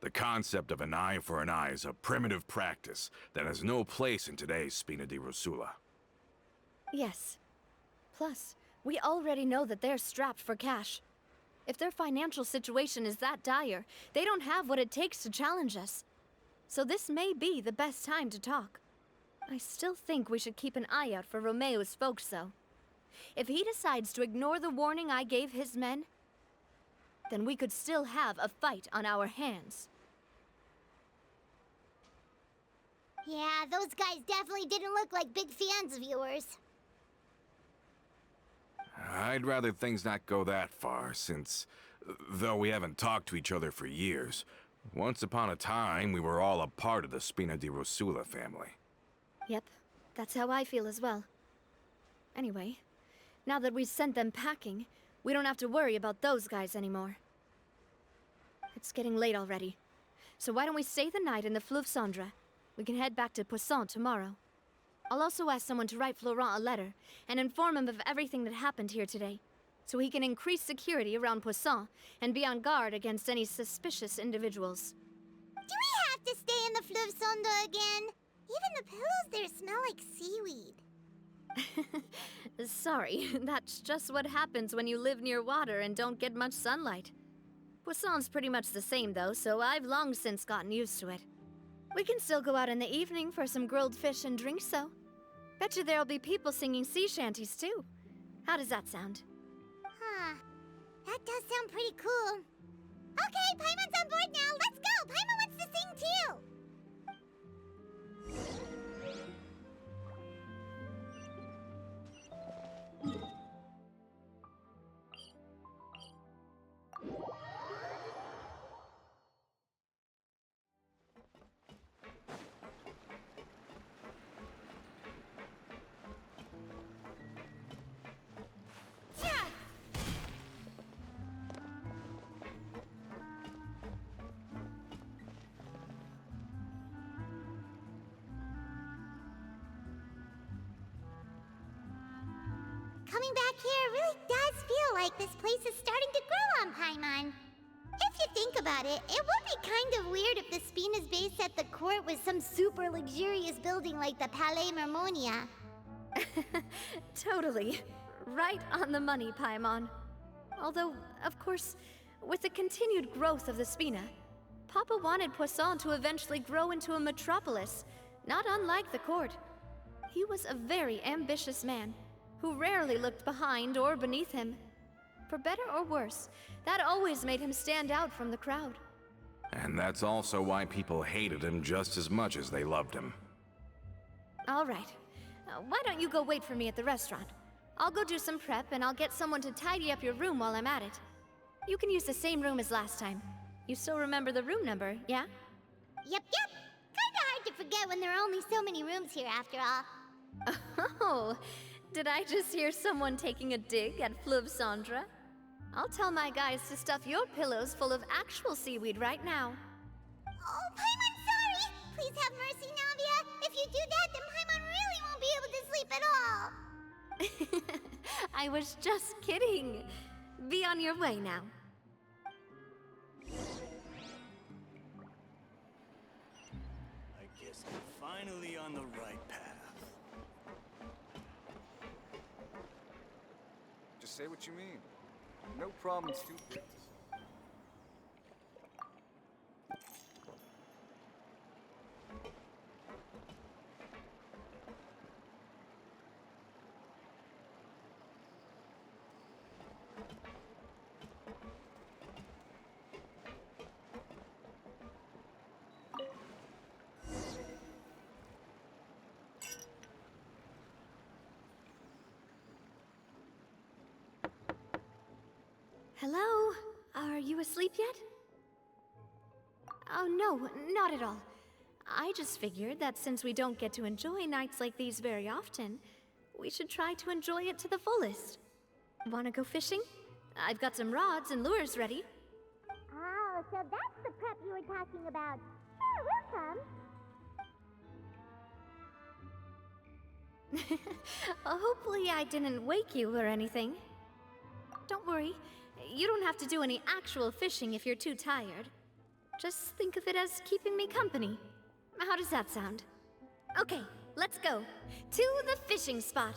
S6: The concept of an eye for an eye is a primitive practice that has no place in today's Spina di Rosula.
S1: Yes. Plus, we already know that they're strapped for cash. If their financial situation is that dire, they don't have what it takes to challenge us. So this may be the best time to talk. I still think we should keep an eye out for Romeo's folks, though. If he decides to ignore the warning I gave his men, then we could still have a fight on our hands.
S2: Yeah, those guys definitely didn't look like big fans of yours.
S6: I'd rather things not go that far, since, though we haven't talked to each other for years, once upon a time we were all a part of the Spina di Rosula family.
S1: Yep, that's how I feel as well. Anyway, now that we've sent them packing, we don't have to worry about those guys anymore. It's getting late already, so why don't we stay the night in the Fleuve Cendre? We can head back to Poisson tomorrow. I'll also ask someone to write Florent a letter and inform him of everything that happened here today, so he can increase security around Poisson and be on guard against any suspicious individuals.
S2: Do we have to stay in the Fleuve Cendre again? Even the pillows there smell like seaweed.
S1: Sorry, that's just what happens when you live near water and don't get much sunlight. Poisson's pretty much the same though, so I've long since gotten used to it. We can still go out in the evening for some grilled fish and drinks, though. Bet you there'll be people singing sea shanties, too. How does that sound?
S2: Huh. That does sound pretty cool. Okay, Paimon's on board now. Let's go! Paimon wants to sing too! Coming back here really does feel like this place is starting to grow on Paimon. If you think about it, it would be kind of weird if the Spina's base at the court was some super luxurious building like the Palais Mermonia.
S1: Totally. Right on the money, Paimon. Although, of course, with the continued growth of the Spina, Papa wanted Poisson to eventually grow into a metropolis, not unlike the court. He was a very ambitious man, who rarely looked behind or beneath him. For better or worse, that always made him stand out from the crowd.
S6: And that's also why people hated him just as much as they loved him.
S1: All right. Why don't you go wait for me at the restaurant? I'll go do some prep, and I'll get someone to tidy up your room while I'm at it. You can use the same room as last time. You still remember the room number, yeah?
S2: Yep. Kinda hard to forget when there are only so many rooms here after all.
S1: Oh, did I just hear someone taking a dig at Fleuve Cendre? I'll tell my guys to stuff your pillows full of actual seaweed right now.
S2: Oh, Paimon, sorry! Please have mercy, Navia! If you do that, then Paimon really won't be able to sleep at all!
S1: I was just kidding. Be on your way now.
S8: I guess I'm finally on the right path.
S9: Just say what you mean. No problem's too big to solve.
S1: Hello? Are you asleep yet? Oh, no, not at all. I just figured that since we don't get to enjoy nights like these very often, we should try to enjoy it to the fullest. Wanna go fishing? I've got some rods and lures ready.
S2: Oh, so that's the prep you were talking about. Sure, we'll come.
S1: Hopefully I didn't wake you or anything. Don't worry, you don't have to do any actual fishing if you're too tired. Just think of it as keeping me company. How does that sound? Okay, let's go. To the fishing spot.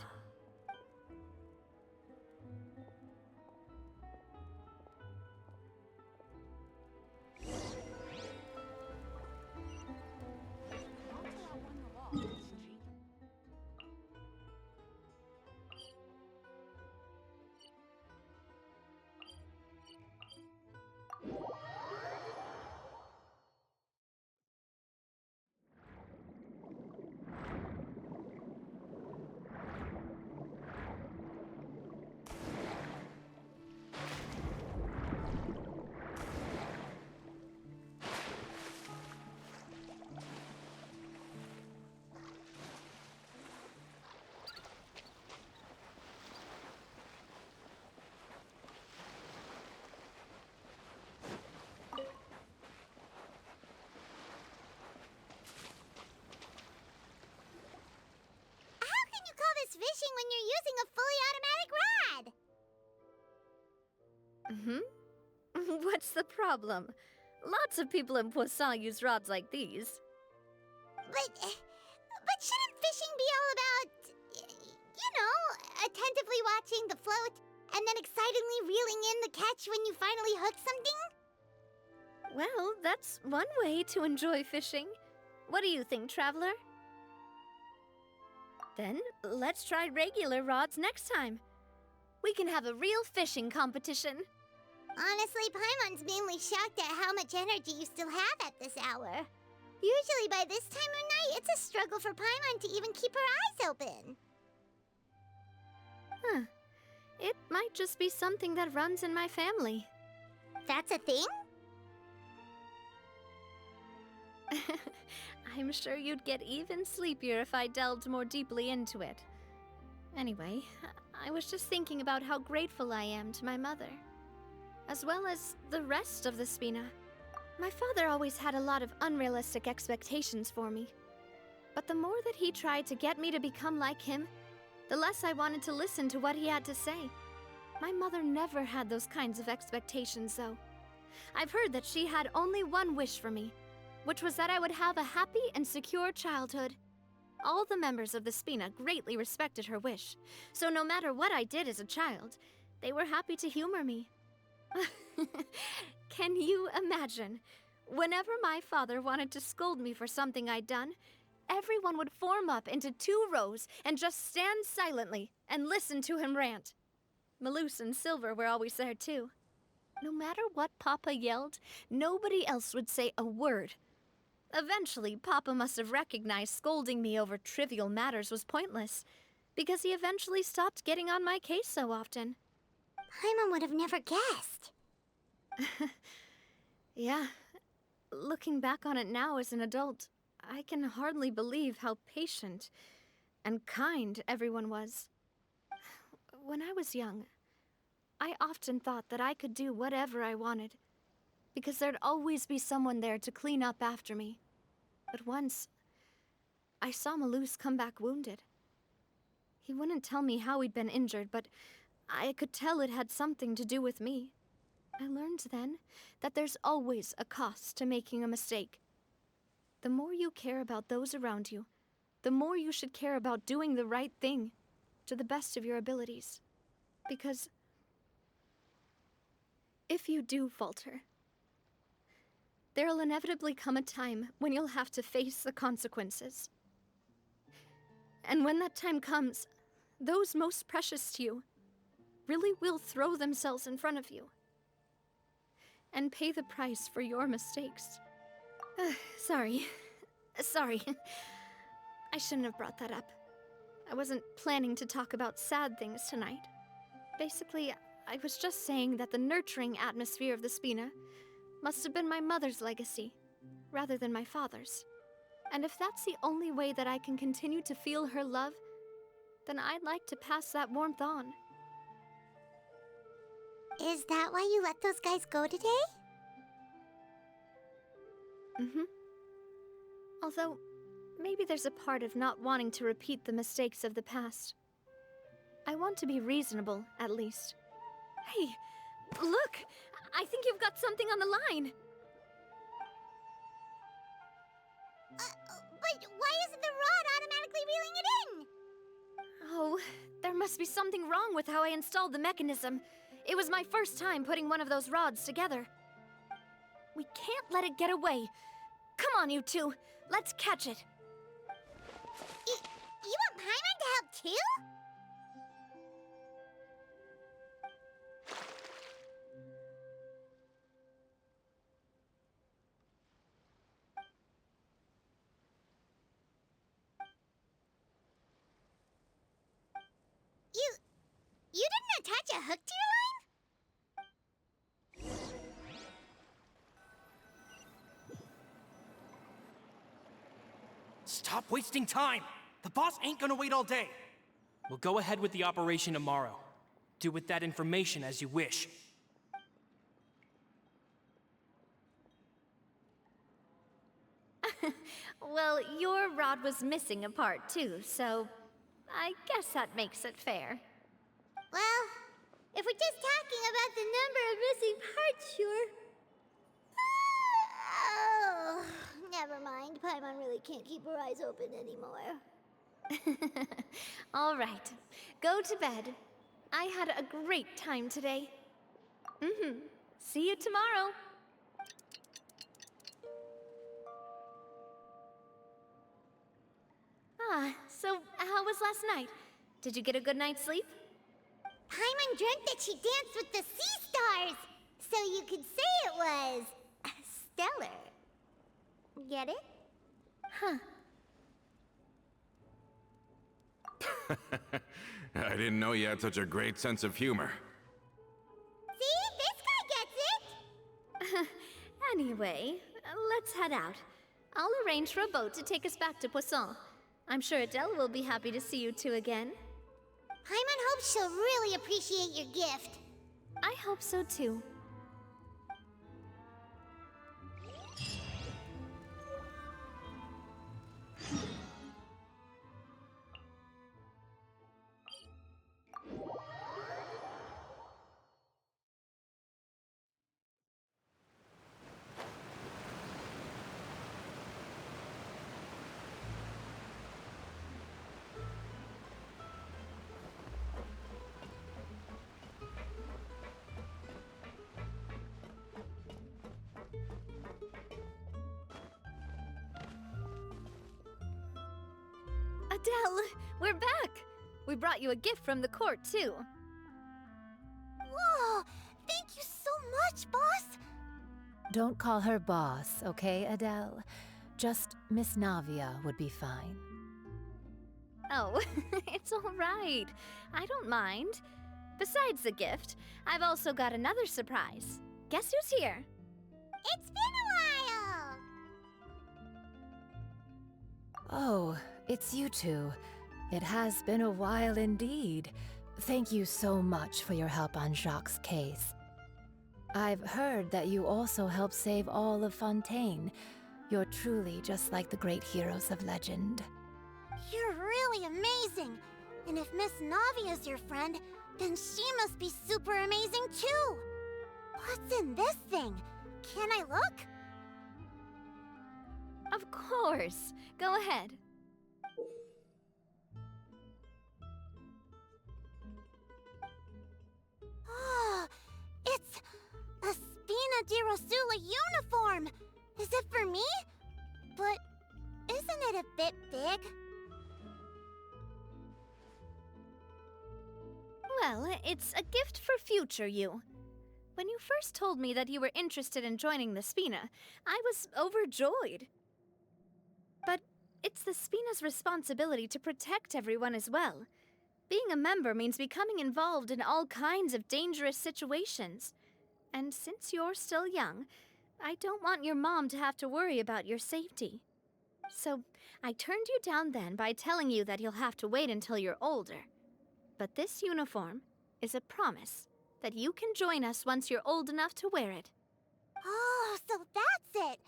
S2: How can you call this fishing when you're using a fully automatic rod?
S1: What's the problem? Lots of people in Poisson use rods like these.
S2: But shouldn't fishing be all about, attentively watching the float and then excitedly reeling in the catch when you finally hook something?
S1: Well, that's one way to enjoy fishing. What do you think, Traveler? Then, let's try regular rods next time. We can have a real fishing competition.
S2: Honestly, Paimon's mainly shocked at how much energy you still have at this hour. Usually by this time of night, it's a struggle for Paimon to even keep her eyes open.
S1: Huh. It might just be something that runs in my family.
S2: That's a thing?
S1: I'm sure you'd get even sleepier if I delved more deeply into it. Anyway, I was just thinking about how grateful I am to my mother, as well as the rest of the Spina. My father always had a lot of unrealistic expectations for me. But the more that he tried to get me to become like him, the less I wanted to listen to what he had to say. My mother never had those kinds of expectations, though. I've heard that she had only one wish for me, which was that I would have a happy and secure childhood. All the members of the Spina greatly respected her wish, so no matter what I did as a child, they were happy to humor me. Can you imagine? Whenever my father wanted to scold me for something I'd done, everyone would form up into 2 rows and just stand silently and listen to him rant. Malouse and Silver were always there too. No matter what Papa yelled, nobody else would say a word. Eventually, Papa must have recognized scolding me over trivial matters was pointless, because he eventually stopped getting on my case so often.
S2: Paimon would have never guessed.
S1: Yeah. Looking back on it now as an adult, I can hardly believe how patient and kind everyone was. When I was young, I often thought that I could do whatever I wanted, because there'd always be someone there to clean up after me. But once, I saw Malouse come back wounded. He wouldn't tell me how he'd been injured, but I could tell it had something to do with me. I learned then that there's always a cost to making a mistake. The more you care about those around you, the more you should care about doing the right thing to the best of your abilities. Because if you do falter, there'll inevitably come a time when you'll have to face the consequences. And when that time comes, those most precious to you really will throw themselves in front of you and pay the price for your mistakes. Sorry. I shouldn't have brought that up. I wasn't planning to talk about sad things tonight. Basically, I was just saying that the nurturing atmosphere of the Spina must have been my mother's legacy, rather than my father's. And if that's the only way that I can continue to feel her love, then I'd like to pass that warmth on.
S2: Is that why you let those guys go today?
S1: Mm-hmm. Although, maybe there's a part of not wanting to repeat the mistakes of the past. I want to be reasonable, at least. Hey, look! I think you've got something on the line!
S2: But why isn't the rod automatically reeling it in?
S1: Oh, there must be something wrong with how I installed the mechanism. It was my first time putting one of those rods together. We can't let it get away. Come on, you two. Let's catch it.
S2: You want Paimon to help too? You didn't attach a hook to your line?
S4: Stop wasting time! The boss ain't gonna wait all day. We'll go ahead with the operation tomorrow. Do with that information as you wish.
S1: Well, your rod was missing a part too, so I guess that makes it fair.
S2: Well, if we're just talking about the number of missing parts, sure. Oh, never mind. Paimon really can't keep her eyes open anymore.
S1: All right, go to bed. I had a great time today. See you tomorrow. So how was last night? Did you get a good night's sleep?
S2: Paimon dreamt that she danced with the sea stars, so you could say it was stellar. Get it?
S1: Huh.
S6: I didn't know you had such a great sense of humor.
S2: See? This guy gets it!
S1: Anyway, let's head out. I'll arrange for a boat to take us back to Poisson. I'm sure Adele will be happy to see you two again.
S2: Paimon hopes she'll really appreciate your gift.
S1: I hope so too. Adele, we're back! We brought you a gift from the court, too.
S2: Whoa! Thank you so much, boss!
S3: Don't call her boss, okay, Adele? Just Miss Navia would be fine.
S1: Oh, it's all right. I don't mind. Besides the gift, I've also got another surprise. Guess who's here?
S2: It's been a while!
S3: Oh, it's you two. It has been a while indeed. Thank you so much for your help on Jacques' case. I've heard that you also helped save all of Fontaine. You're truly just like the great heroes of legend.
S2: You're really amazing! And if Miss Navia's your friend, then she must be super amazing too! What's in this thing? Can I look?
S1: Of course. Go ahead.
S2: Oh, it's a Spina di Rosula uniform! Is it for me? But isn't it a bit big?
S1: Well, it's a gift for future you. When you first told me that you were interested in joining the Spina, I was overjoyed. But it's the Spina's responsibility to protect everyone as well. Being a member means becoming involved in all kinds of dangerous situations. And since you're still young, I don't want your mom to have to worry about your safety. So I turned you down then by telling you that you'll have to wait until you're older. But this uniform is a promise that you can join us once you're old enough to wear it.
S2: Oh, so that's it!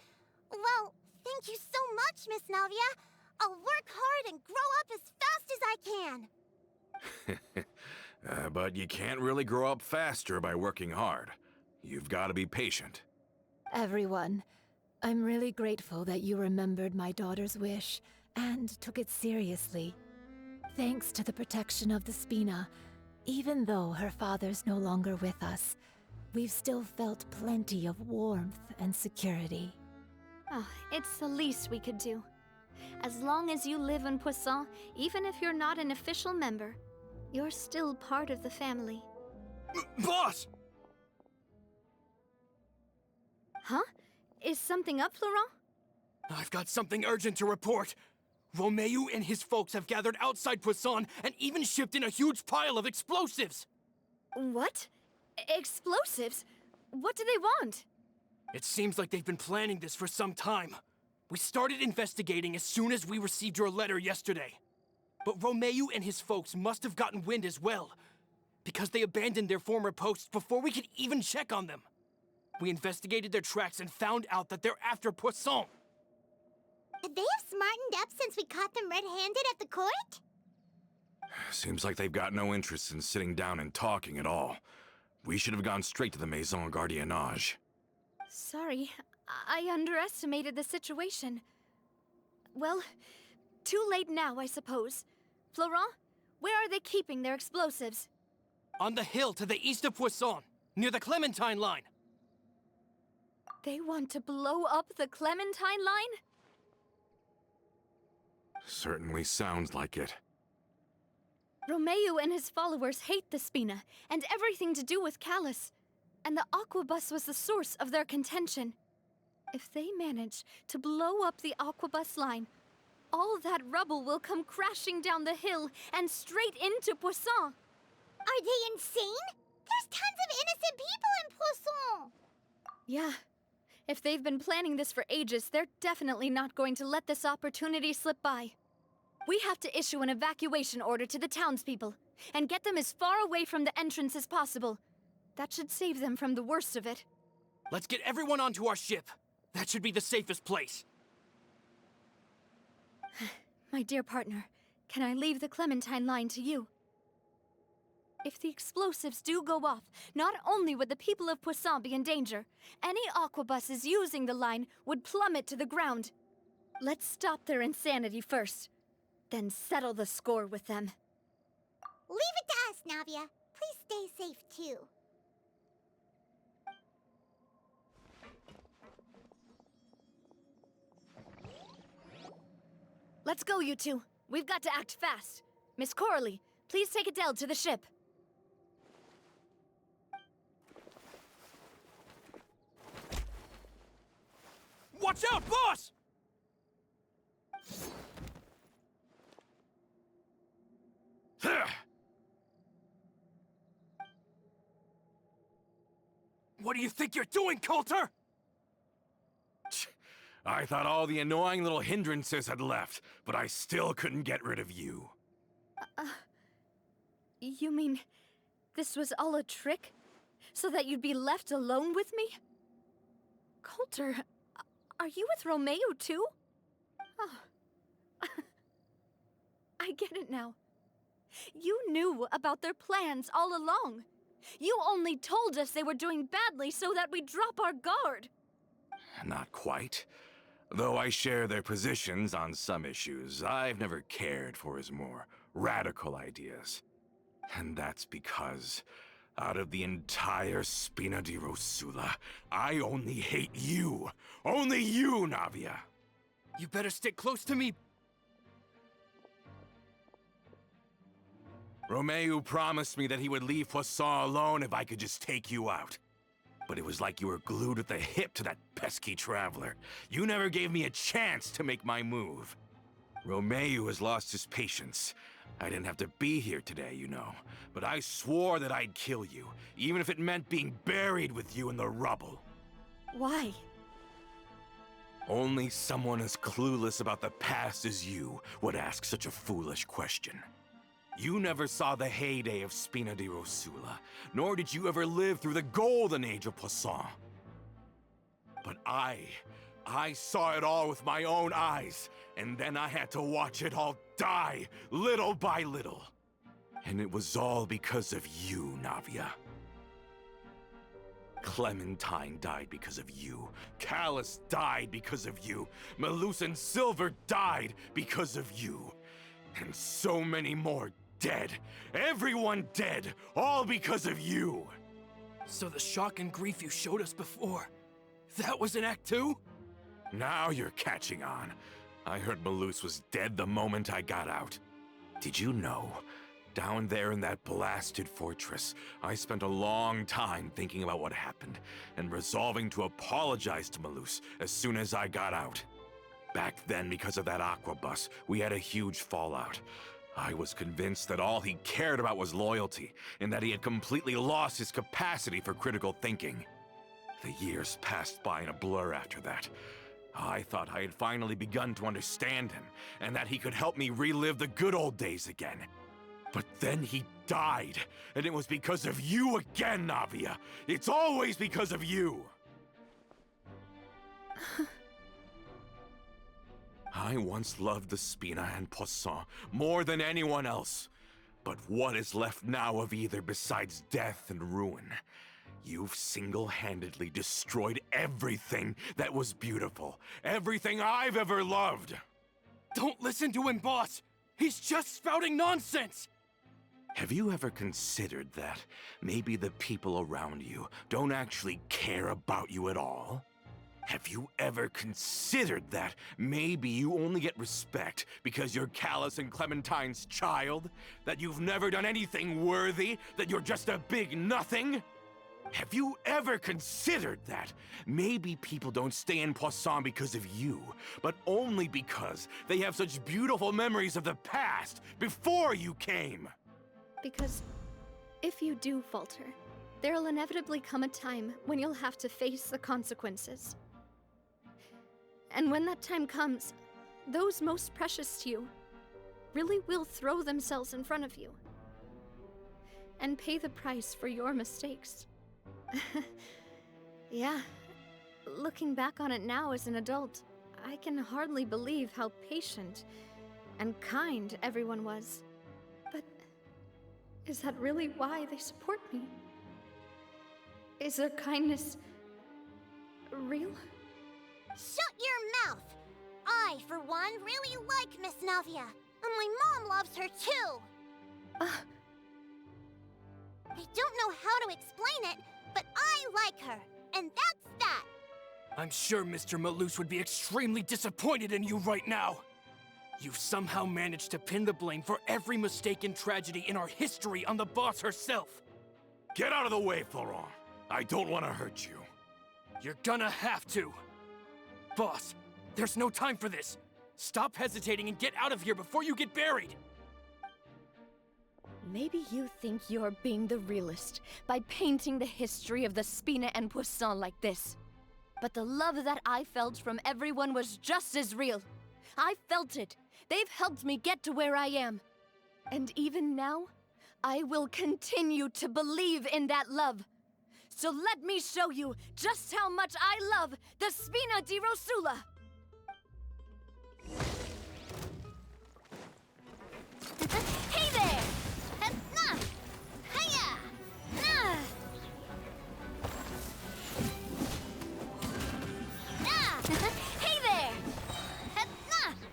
S2: Well, thank you so much, Miss Navia. I'll work hard and grow up as fast as I can.
S6: But you can't really grow up faster by working hard. You've got to be patient.
S3: Everyone, I'm really grateful that you remembered my daughter's wish and took it seriously. Thanks to the protection of the Spina, even though her father's no longer with us, we've still felt plenty of warmth and security.
S1: Oh, it's the least we could do. As long as you live in Poisson, even if you're not an official member, you're still part of the family.
S4: Boss!
S1: Huh? Is something up, Florent?
S4: I've got something urgent to report. Romeu and his folks have gathered outside Poisson and even shipped in a huge pile of explosives.
S1: What? Explosives? What do they want?
S4: It seems like they've been planning this for some time. We started investigating as soon as we received your letter yesterday. But Romeu and his folks must have gotten wind as well, because they abandoned their former posts before we could even check on them. We investigated their tracks and found out that they're after Poisson.
S2: Could they have smartened up since we caught them red-handed at the court?
S6: Seems like they've got no interest in sitting down and talking at all. We should have gone straight to the Maison Gardiennage.
S1: Sorry, I underestimated the situation. Well, too late now, I suppose. Florent, where are they keeping their explosives?
S4: On the hill to the east of Poisson, near the Clementine line.
S1: They want to blow up the Clementine line?
S6: Certainly sounds like it.
S1: Romeu and his followers hate the Spina and everything to do with Callus. And the Aquabus was the source of their contention. If they manage to blow up the Aquabus line, all that rubble will come crashing down the hill and straight into Poisson.
S2: Are they insane? There's tons of innocent people in Poisson!
S1: Yeah. If they've been planning this for ages, they're definitely not going to let this opportunity slip by. We have to issue an evacuation order to the townspeople and get them as far away from the entrance as possible. That should save them from the worst of it.
S4: Let's get everyone onto our ship. That should be the safest place.
S1: My dear partner, can I leave the Clementine line to you? If the explosives do go off, not only would the people of Poisson be in danger, any aquabuses using the line would plummet to the ground. Let's stop their insanity first, then settle the score with them.
S2: Leave it to us, Navia. Please stay safe, too.
S1: Let's go, you two. We've got to act fast. Miss Coralie, please take Adele to the ship.
S4: Watch out, boss! What do you think you're doing, Coulter?
S6: I thought all the annoying little hindrances had left, but I still couldn't get rid of you.
S1: You mean this was all a trick? So that you'd be left alone with me? Coulter, are you with Romeu too? Oh. I get it now. You knew about their plans all along. You only told us they were doing badly so that we'd drop our guard.
S6: Not quite. Though I share their positions on some issues, I've never cared for his more radical ideas. And that's because, out of the entire Spina di Rosula, I only hate you. Only you, Navia.
S4: You better stick close to me.
S6: Romeu promised me that he would leave Poisson alone if I could just take you out. But it was like you were glued at the hip to that pesky traveler. You never gave me a chance to make my move. Romeu has lost his patience. I didn't have to be here today, you know. But I swore that I'd kill you, even if it meant being buried with you in the rubble.
S1: Why?
S6: Only someone as clueless about the past as you would ask such a foolish question. You never saw the heyday of Spina di Rosula, nor did you ever live through the golden age of Poisson. But I I saw it all with my own eyes, and then I had to watch it all die, little by little. And it was all because of you, Navia. Clementine died because of you. Callus died because of you. Malus and Silver died because of you. And so many more dead. Everyone dead, all because of you.
S4: So the shock and grief you showed us before, that was in Act 2?
S6: Now you're catching on. I heard Malus was dead the moment I got out. Did you know? Down there in that blasted fortress, I spent a long time thinking about what happened, and resolving to apologize to Malus as soon as I got out. Back then, because of that aqua bus, we had a huge fallout. I was convinced that all he cared about was loyalty, and that he had completely lost his capacity for critical thinking. The years passed by in a blur after that. I thought I had finally begun to understand him, and that he could help me relive the good old days again. But then he died, and it was because of you again, Navia. It's always because of you. I once loved the Spina and Poisson more than anyone else. But what is left now of either besides death and ruin? You've single-handedly destroyed everything that was beautiful. Everything I've ever loved.
S4: Don't listen to him, boss! He's just spouting nonsense!
S6: Have you ever considered that maybe the people around you don't actually care about you at all? Have you ever considered that maybe you only get respect because you're Callus and Clementine's child? That you've never done anything worthy? That you're just a big nothing? Have you ever considered that maybe people don't stay in Poisson because of you, but only because they have such beautiful memories of the past before you came?
S1: Because if you do falter, there'll inevitably come a time when you'll have to face the consequences. And when that time comes, those most precious to you really will throw themselves in front of you and pay the price for your mistakes. Yeah, looking back on it now as an adult, I can hardly believe how patient and kind everyone was. But is that really why they support me? Is their kindness real?
S2: Shut your mouth! I, for one, really like Miss Navia. And my mom loves her too! I don't know how to explain it, but I like her. And that's that!
S4: I'm sure Mr. Malus would be extremely disappointed in you right now. You've somehow managed to pin the blame for every mistake and tragedy in our history on the boss herself.
S6: Get out of the way, Florent. I don't want to hurt you.
S4: You're gonna have to. Boss, there's no time for this. Stop hesitating and get out of here before you get buried.
S1: Maybe you think you're being the realist by painting the history of the Spina and Poisson like this. But the love that I felt from everyone was just as real. I felt it. They've helped me get to where I am. And even now, I will continue to believe in that love. So let me show you just how much I love the Spina di Rosula. Hey there! Hiya! Hey there!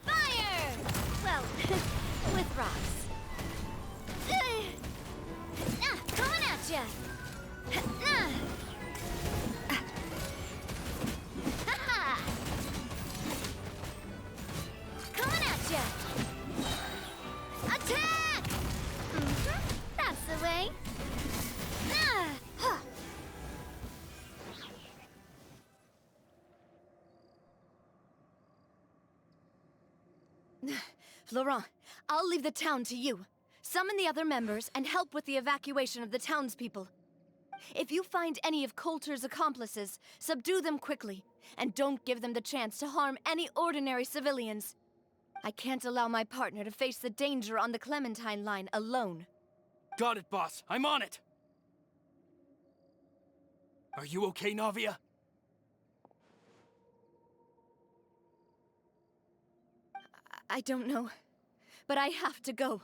S1: Fire! Well, with rocks. Coming at ya! Coming at ya! Attack! That's the way. Florent, I'll leave the town to you. Summon the other members and help with the evacuation of the townspeople. If you find any of Coulter's accomplices, subdue them quickly, and don't give them the chance to harm any ordinary civilians. I can't allow my partner to face the danger on the Clementine line alone.
S4: Got it, boss. I'm on it. Are you okay, Navia?
S1: I don't know. But I have to go.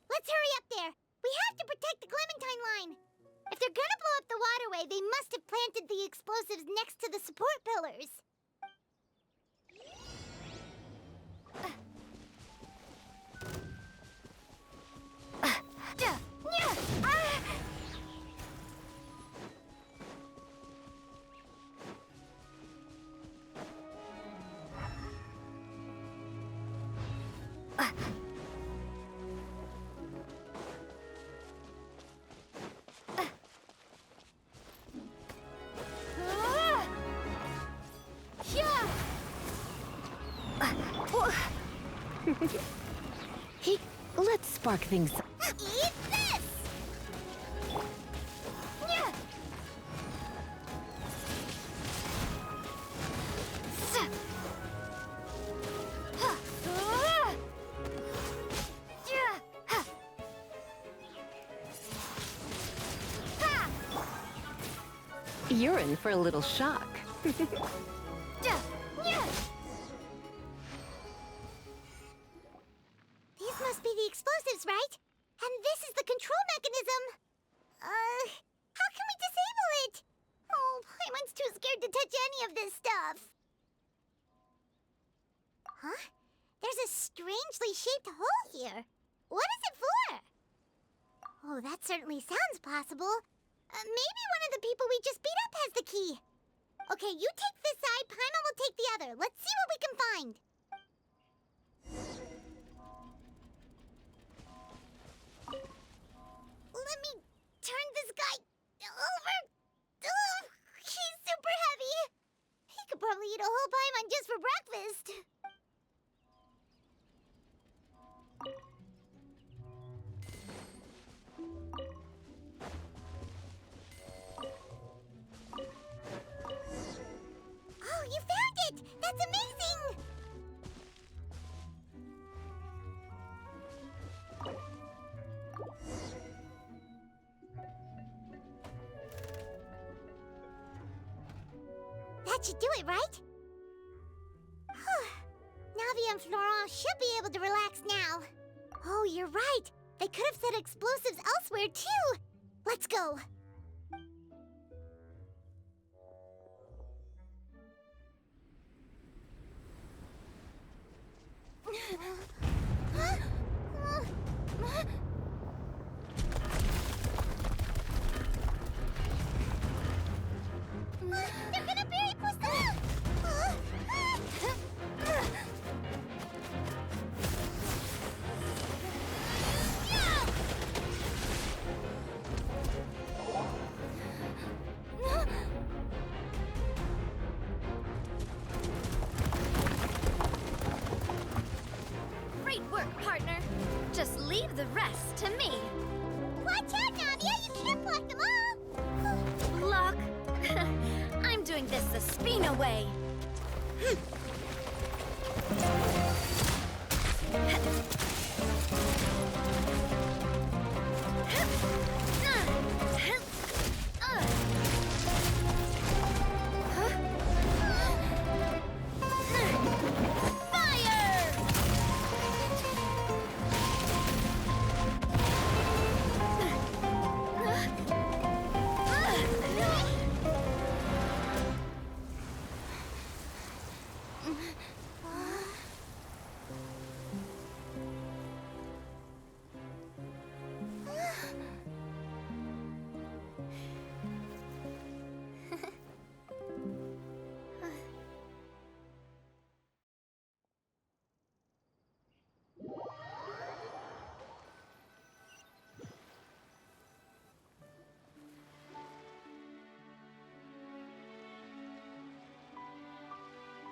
S2: Let's hurry up there. We have to protect the Clementine line. If they're gonna blow up the waterway, they must have planted the explosives next to the support pillars.
S3: Let's spark things up.
S2: Eat this! Yeah.
S3: You're in for a little shock.
S2: These must be the explosives, right? And this is the control mechanism. How can we disable it? Oh, Paimon's too scared to touch any of this stuff. Huh? There's a strangely shaped hole here. What is it for? Oh, that certainly sounds possible. Maybe one of the people we just beat up has the key. Okay, you take this side, Paimon will take the other. Let's see what we can find. Let me turn this guy over. Oh, he's super heavy. He could probably eat a whole Paimon just for breakfast. Oh, you found it! That's amazing! That should do it, right? Navia and Florent should be able to relax now. Oh, you're right. They could have set explosives elsewhere, too. Let's go. They're gonna bury Priscilla!
S1: Great work, partner. Just leave the rest to me.
S2: Watch out, Navia! You can't block them all!
S1: Block? I'm doing this the Spina way.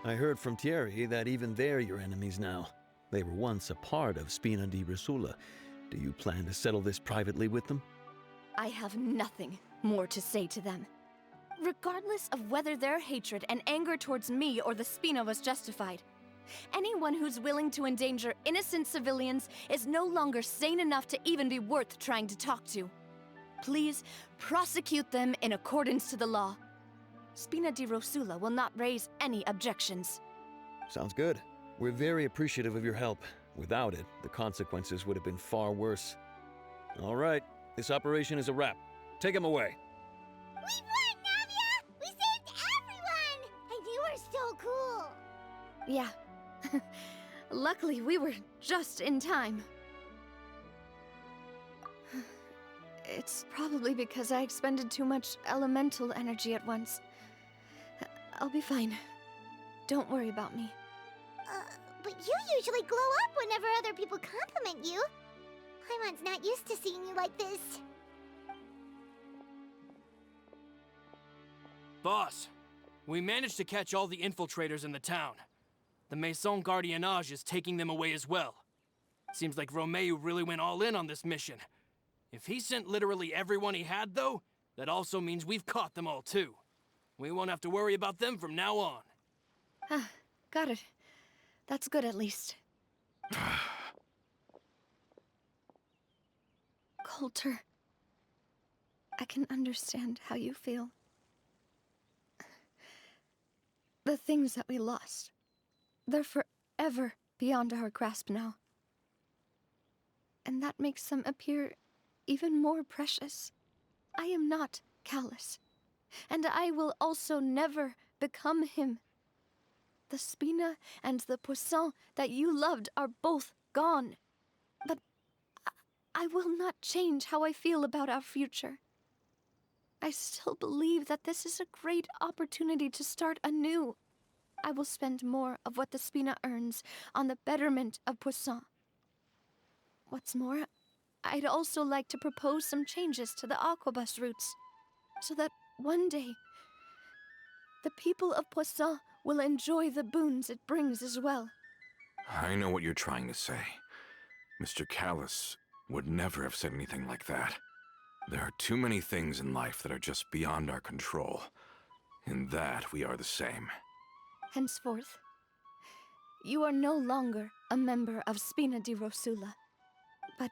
S10: I heard from Thierry that even they're your enemies now. They were once a part of Spina di Rosula. Do you plan to settle this privately with them?
S1: I have nothing more to say to them. Regardless of whether their hatred and anger towards me or the Spina was justified, anyone who's willing to endanger innocent civilians is no longer sane enough to even be worth trying to talk to. Please prosecute them in accordance to the law. Spina di Rosula will not raise any objections.
S10: Sounds good. We're very appreciative of your help. Without it, the consequences would have been far worse. All right, this operation is a wrap. Take him away.
S2: We won, Navia! We saved everyone! And you were so cool!
S1: Yeah. Luckily, we were just in time. It's probably because I expended too much elemental energy at once. I'll be fine. Don't worry about me.
S2: But you usually glow up whenever other people compliment you. Paimon's not used to seeing you like this.
S4: Boss, we managed to catch all the infiltrators in the town. The Maison Gardiennage is taking them away as well. Seems like Romeo really went all in on this mission. If he sent literally everyone he had, though, that also means we've caught them all, too. We won't have to worry about them from now on.
S1: Got it. That's good, at least. Coulter, I can understand how you feel. The things that we lost, they're forever beyond our grasp now. And that makes them appear even more precious. I am not Callus, and I will also never become him. The Spina and the Poisson that you loved are both gone. But I will not change how I feel about our future. I still believe that this is a great opportunity to start anew. I will spend more of what the Spina earns on the betterment of Poisson. What's more, I'd also like to propose some changes to the Aquabus routes, so that one day, the people of Poisson will enjoy the boons it brings as well.
S6: I know what you're trying to say. Mr. Callus would never have said anything like that. There are too many things in life that are just beyond our control. In that, we are the same.
S1: Henceforth, you are no longer a member of Spina di Rosula. But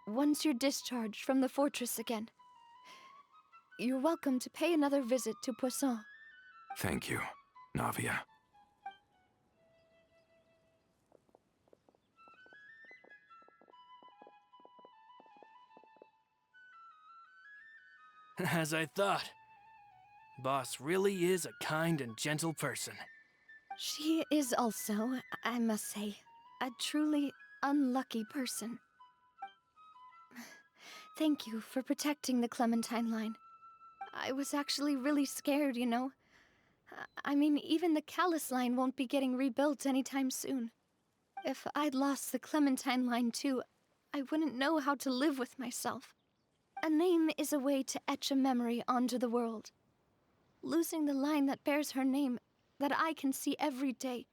S1: once you're discharged from the fortress again, you're welcome to pay another visit to Poisson.
S6: Thank you, Navia.
S4: As I thought. Boss really is a kind and gentle person.
S1: She is also, I must say, a truly unlucky person. Thank you for protecting the Clementine line. I was actually really scared, you know. I mean, even the Callus line won't be getting rebuilt anytime soon. If I'd lost the Clementine line too, I wouldn't know how to live with myself. A name is a way to etch a memory onto the world. Losing the line that bears her name, that I can see every day,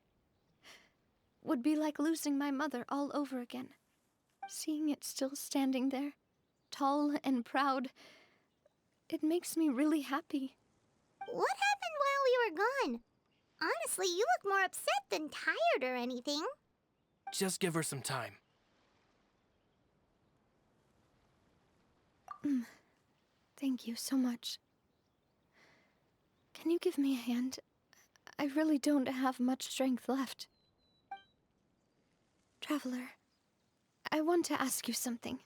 S1: would be like losing my mother all over again. Seeing it still standing there, tall and proud, it makes me really happy.
S2: What happened while we were gone? Honestly, you look more upset than tired or anything.
S4: Just give her some time.
S1: Thank you so much. Can you give me a hand? I really don't have much strength left. Traveler, I want to ask you something.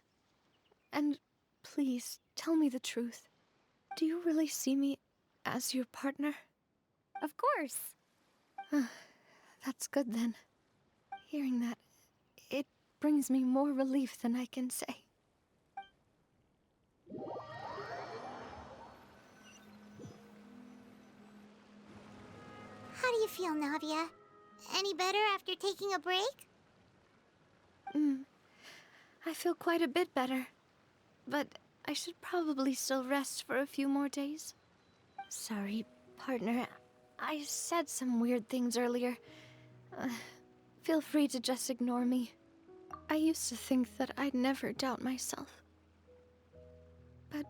S1: And please, tell me the truth. Do you really see me as your partner?
S2: Of course.
S1: That's good then. Hearing that, it brings me more relief than I can say.
S2: How do you feel, Navia? Any better after taking a break?
S1: I feel quite a bit better. But I should probably still rest for a few more days. Sorry, partner. I said some weird things earlier. Feel free to just ignore me. I used to think that I'd never doubt myself. But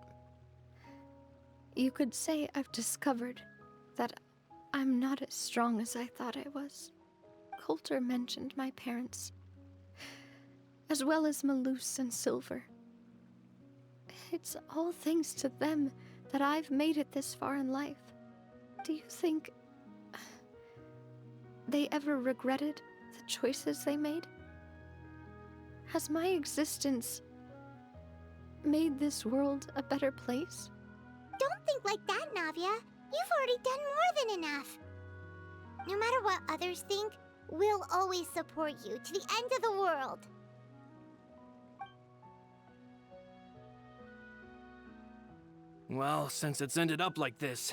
S1: you could say I've discovered that I'm not as strong as I thought I was. Coulter mentioned my parents, as well as Malus and Silver. It's all thanks to them that I've made it this far in life. Do you think they ever regretted the choices they made? Has my existence made this world a better place?
S2: Don't think like that, Navia. You've already done more than enough. No matter what others think, we'll always support you to the end of the world.
S4: Well, since it's ended up like this,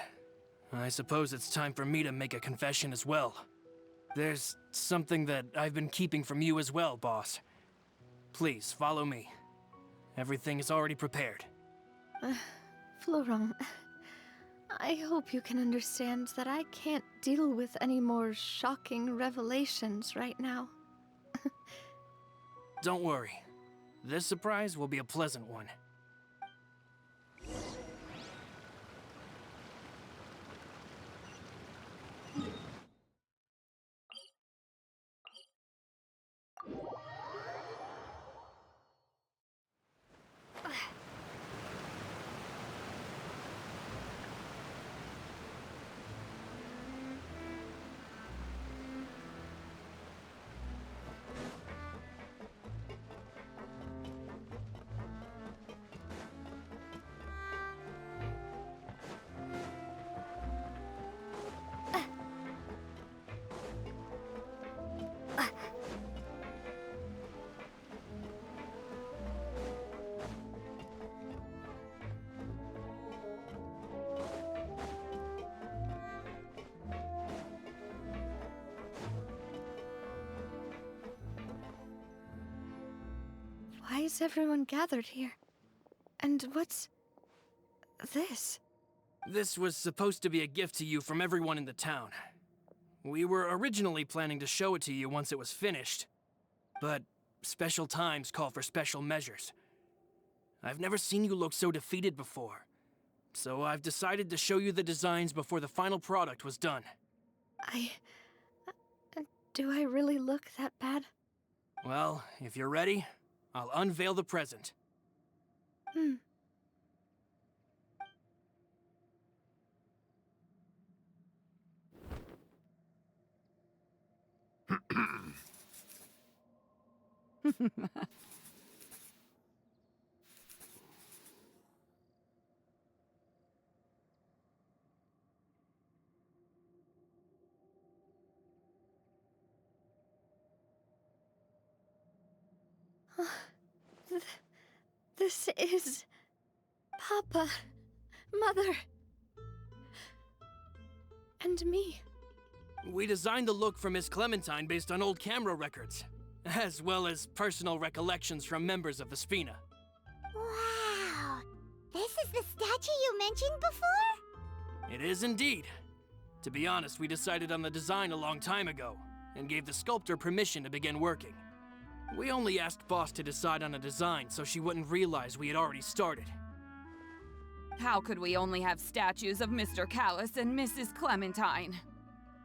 S4: I suppose it's time for me to make a confession as well. There's something that I've been keeping from you as well, boss. Please, follow me. Everything is already prepared.
S1: Florent, I hope you can understand that I can't deal with any more shocking revelations right now.
S4: Don't worry. This surprise will be a pleasant one.
S1: Why is everyone gathered here? And what's this?
S4: This was supposed to be a gift to you from everyone in the town. We were originally planning to show it to you once it was finished, but special times call for special measures. I've never seen you look so defeated before, so I've decided to show you the designs before the final product was done.
S1: Do I really look that bad?
S4: Well, if you're ready, I'll unveil the present.
S1: This is... Papa, Mother, and me.
S4: We designed the look for Miss Clementine based on old camera records, as well as personal recollections from members of the Spina.
S2: Wow! This is the statue you mentioned before?
S4: It is indeed. To be honest, we decided on the design a long time ago, and gave the sculptor permission to begin working. We only asked Boss to decide on a design so she wouldn't realize we had already started.
S11: How could we only have statues of Mr. Callis and Mrs. Clementine?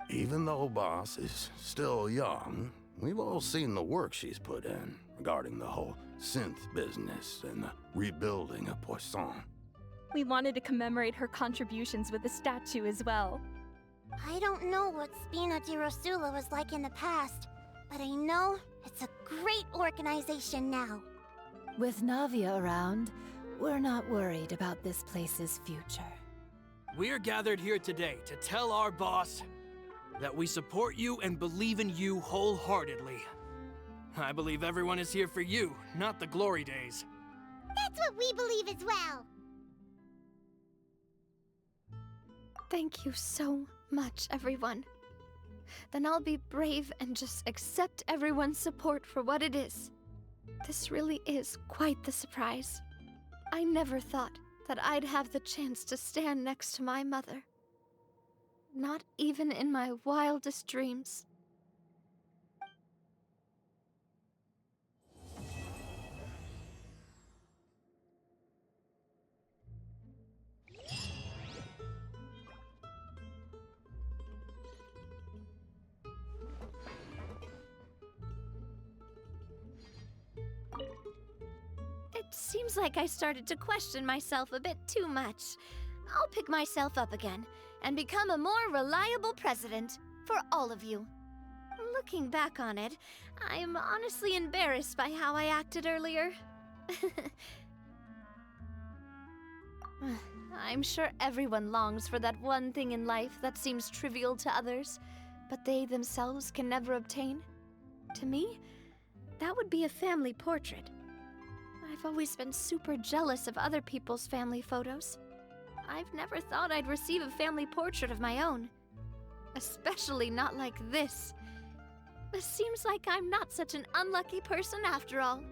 S12: Even though Boss is still young, we've all seen the work she's put in regarding the whole synth business and the rebuilding of Poisson.
S7: We wanted to commemorate her contributions with a statue as well.
S2: I don't know what Spina di Rosula was like in the past, but I know it's a great organization now.
S3: With Navia around, we're not worried about this place's future.
S4: We're gathered here today to tell our boss that we support you and believe in you wholeheartedly. I believe everyone is here for you, not the glory days.
S2: That's what we believe as well.
S1: Thank you so much, everyone. Then I'll be brave and just accept everyone's support for what it is. This really is quite the surprise. I never thought that I'd have the chance to stand next to my mother. Not even in my wildest dreams. It's Seems like I started to question myself a bit too much. I'll pick myself up again and become a more reliable president for all of you. Looking back on it, I'm honestly embarrassed by how I acted earlier. I'm sure everyone longs for that one thing in life that seems trivial to others, but they themselves can never obtain. To me, that would be a family portrait. I've always been super jealous of other people's family photos. I've never thought I'd receive a family portrait of my own. Especially not like this. It seems like I'm not such an unlucky person after all.